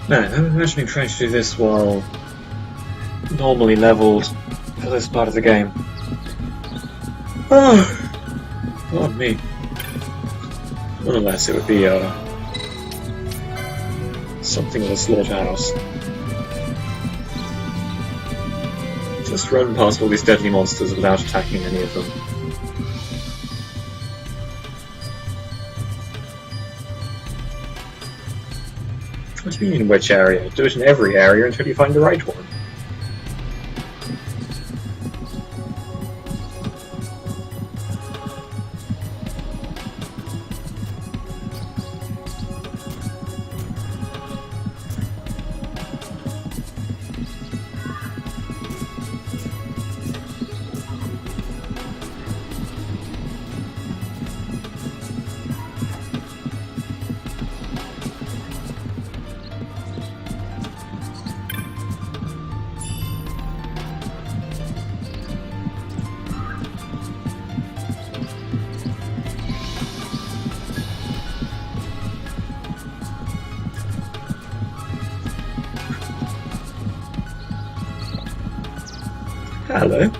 No, I'm imagining trying to do this while normally levelled for this part of the game. Oh, pardon me. Nonetheless, it would be something of a slaughterhouse. Just run past all these deadly monsters without attacking any of them. What do you mean in which area? Do it in every area until you find the right one. Hello.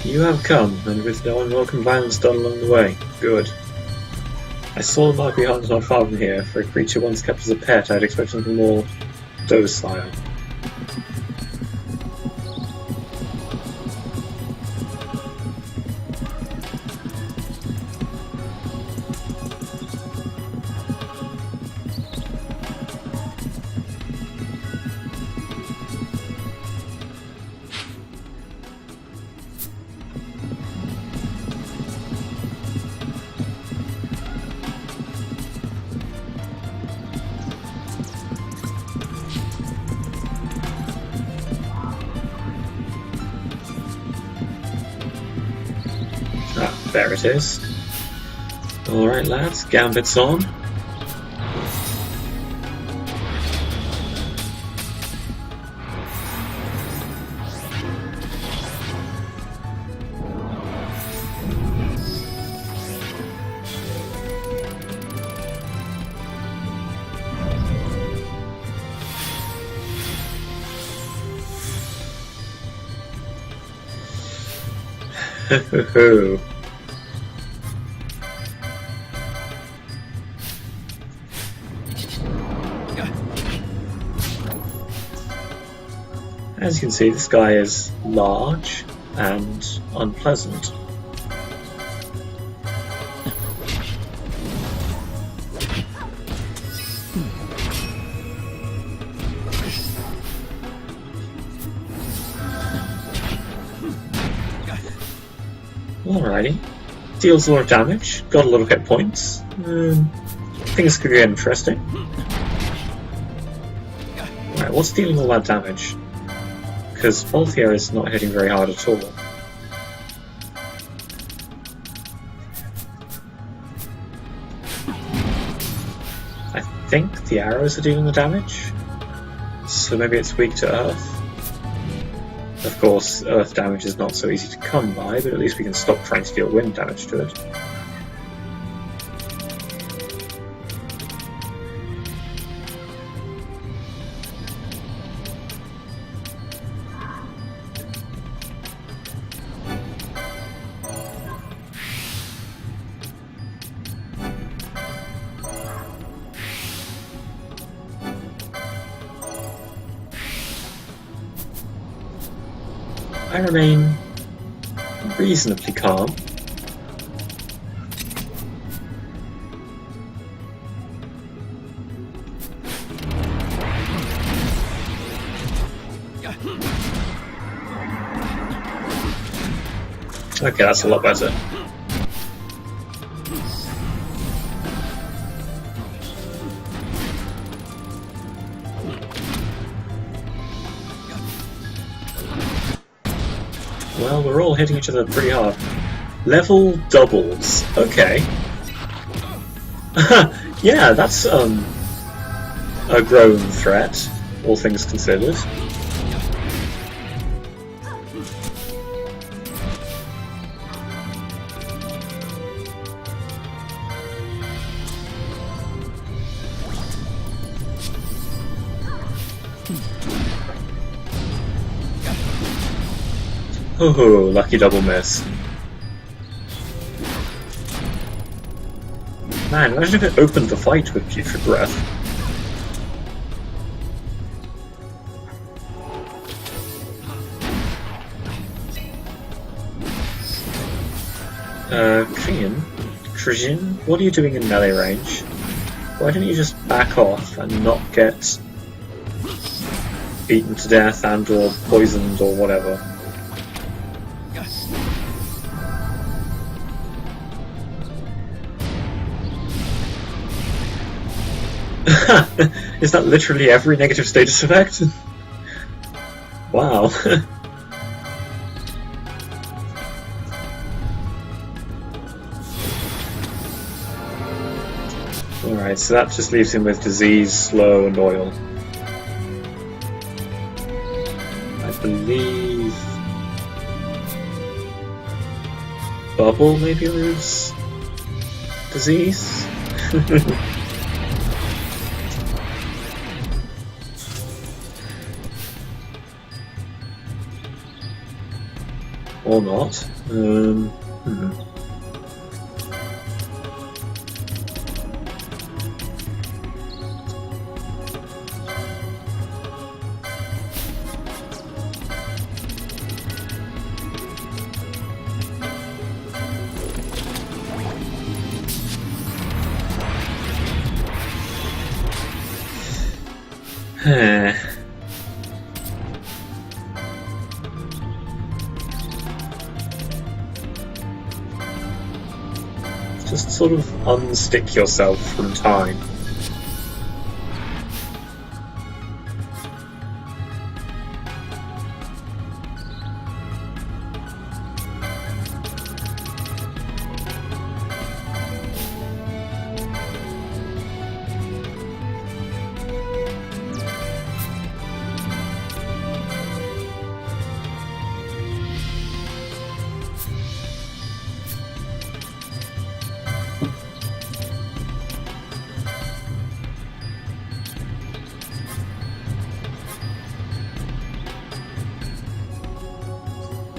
You have come, and with no unwelcome violence done along the way. Good. I saw the mark behind not far from here. For a creature once kept as a pet, I'd expect something more docile. There it is. Alright lads, gambit's on. Ho ho ho. As you can see, this guy is large and unpleasant. Alrighty. Deals a lot of damage, got a lot of hit points. Things could get interesting. Right, what's dealing all that damage? Because Balthier is not hitting very hard at all. I think the arrows are dealing the damage, so maybe it's weak to earth. Of course, earth damage is not so easy to come by, but at least we can stop trying to deal wind damage to it. I remain reasonably calm. Okay, that's a lot better. Well, we're all hitting each other pretty hard. Level doubles. Okay. Yeah, that's a grown threat, all things considered. Oh, lucky double miss. Man, imagine if it opened the fight with Putrid Breath. Krajin, what are you doing in melee range? Why don't you just back off and not get beaten to death and or poisoned or whatever? Is that literally every negative status effect? Wow. Alright, so that just leaves him with disease, slow, and oil. I believe Bubble maybe lose disease? Or not. Just sort of unstick yourself from time.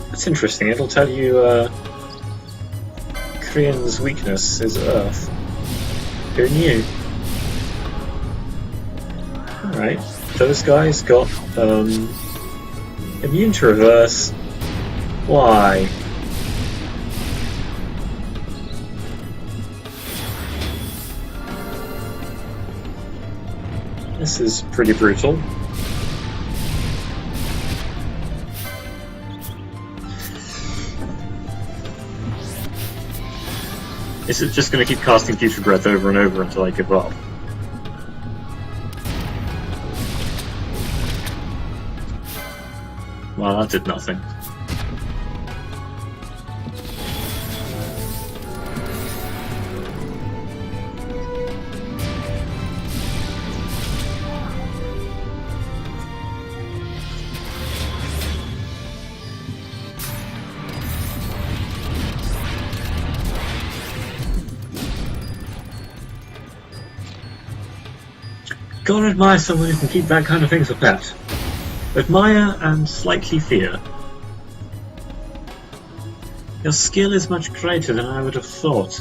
That's interesting, it'll tell you Krian's weakness is Earth. Who knew? Alright, those guys got immune to reverse. Why? This is pretty brutal. Is it just going to keep casting Putrid Breath over and over until I give up? Well, that did nothing. Gotta admire someone who can keep that kind of thing as a pet. Admire and slightly fear. Your skill is much greater than I would have thought.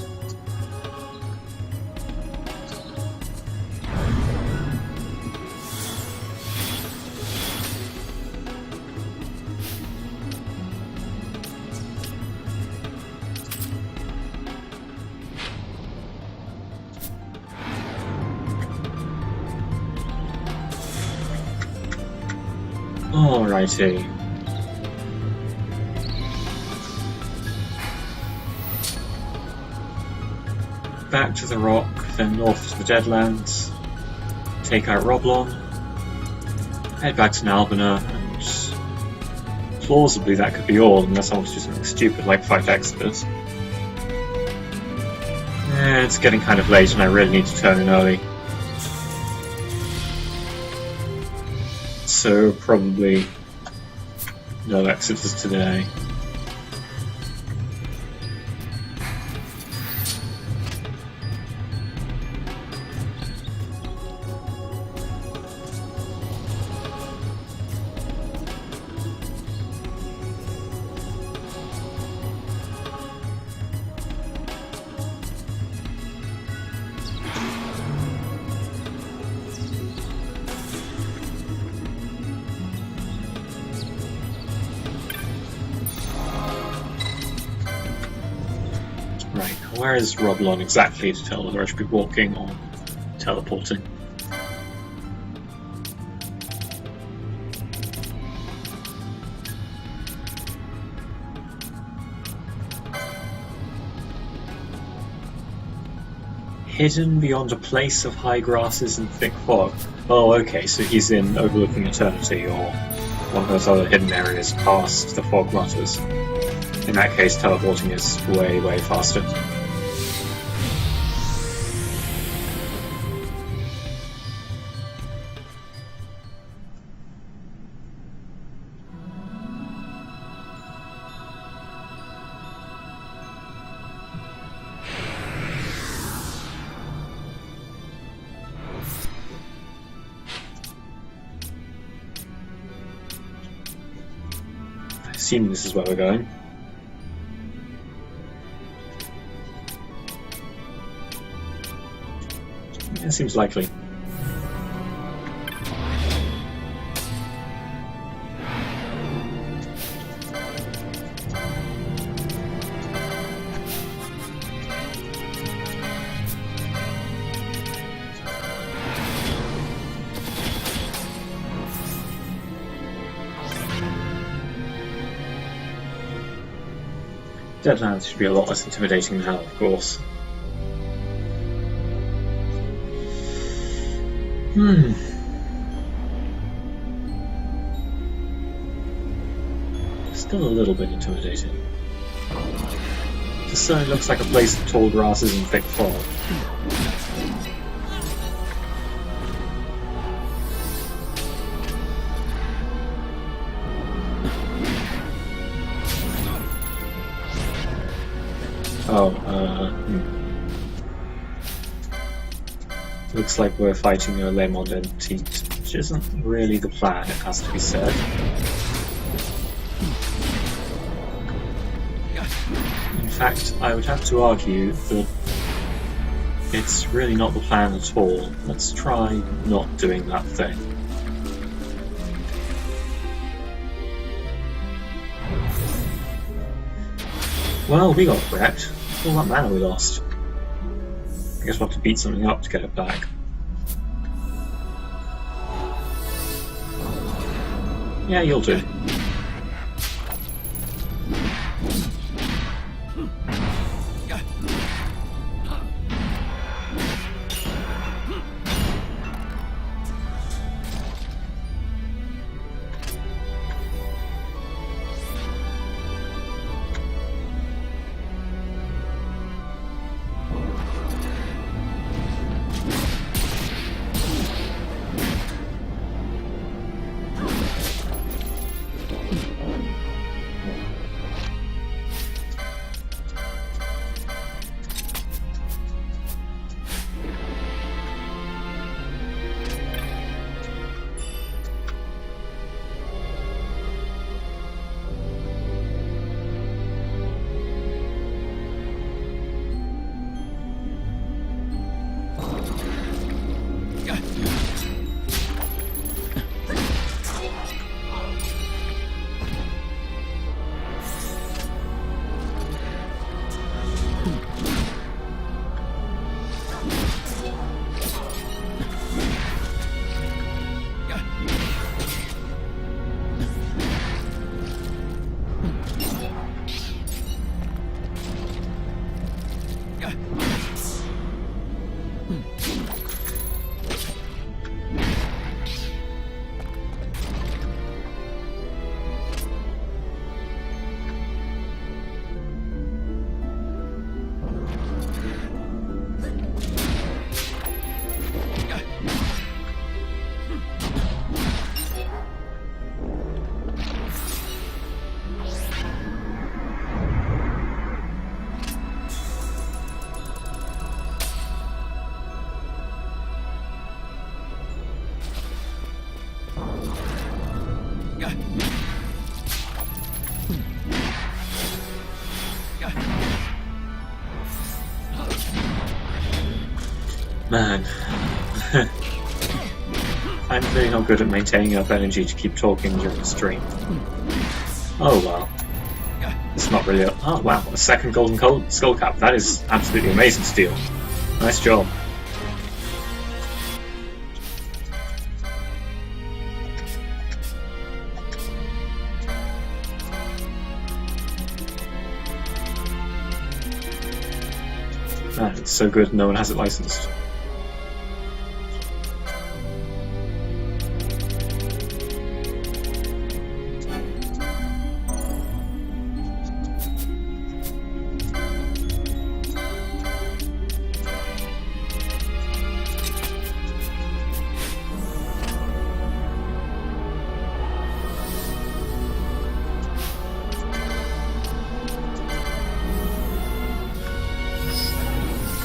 Alrighty. Back to the rock, then north to the Deadlands, take out Roblon, head back to Nalbina, and plausibly that could be all, unless I want to do something stupid like fight Exodus. It's getting kind of late and I really need to turn in early. So probably no Exodus today. Right, where is Roblon exactly to tell whether I should be walking or teleporting? Hidden beyond a place of high grasses and thick fog. Oh, okay, so he's in Overlooking Eternity, or one of those other hidden areas past the fog mutters. In that case, teleporting is way, way faster. I assume this is where we're going. Yeah, seems likely. Deadlands should be a lot less intimidating now, of course. Still a little bit intimidating. This certainly looks like a place of tall grasses and thick fog. Looks like we're fighting a Lemon entity, which isn't really the plan, it has to be said. In fact, I would have to argue that it's really not the plan at all. Let's try not doing that thing. Well, we got wrecked. All that mana we lost. I guess we'll have to beat something up to get it back. Yeah, you'll do. Man. I'm really not good at maintaining enough energy to keep talking during the stream. Oh well. It's not really a... Oh wow, a second golden skull cap. That is absolutely amazing steal. Nice job. Man, it's so good no one has it licensed.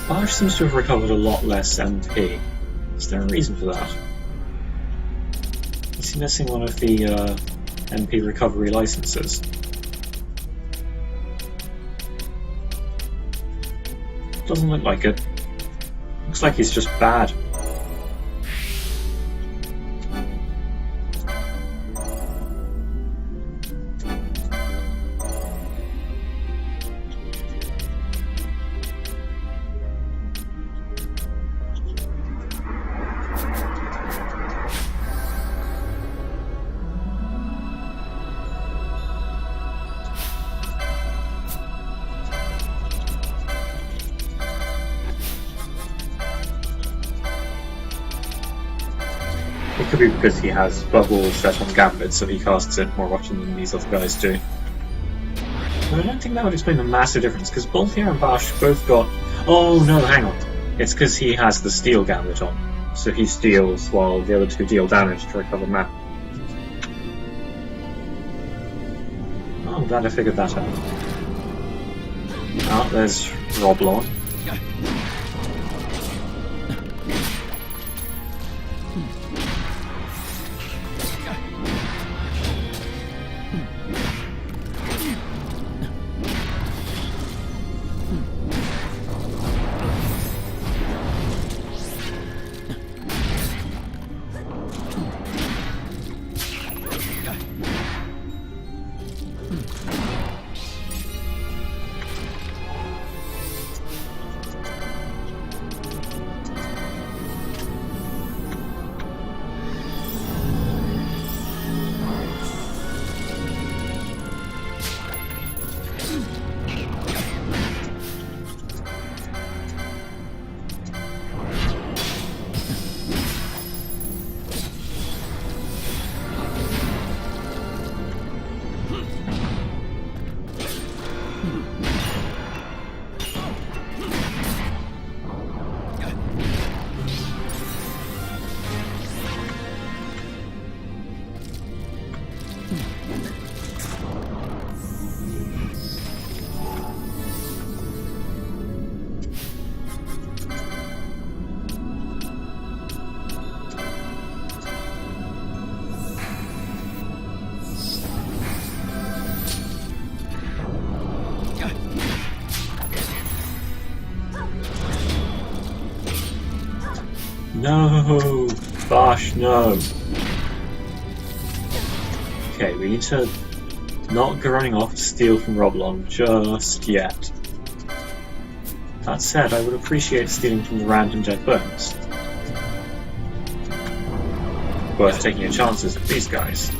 Barge seems to have recovered a lot less MP. Is there a reason for that? Is he missing one of the MP recovery licenses? Doesn't look like it. Looks like he's just bad. It could be because he has Bubble set on Gambit, so he casts it more often than these other guys do. But I don't think that would explain the massive difference, because Bolthier and Bash both got... Oh no, hang on. It's because he has the Steel Gambit on. So he steals while the other two deal damage to recover mana. Oh, I'm glad I figured that out. Oh, there's Roblon. No! Bosh, no! Okay, we need to not go running off to steal from Roblon just yet. That said, I would appreciate stealing from the random Jet Burns. Worth taking your chances with these guys.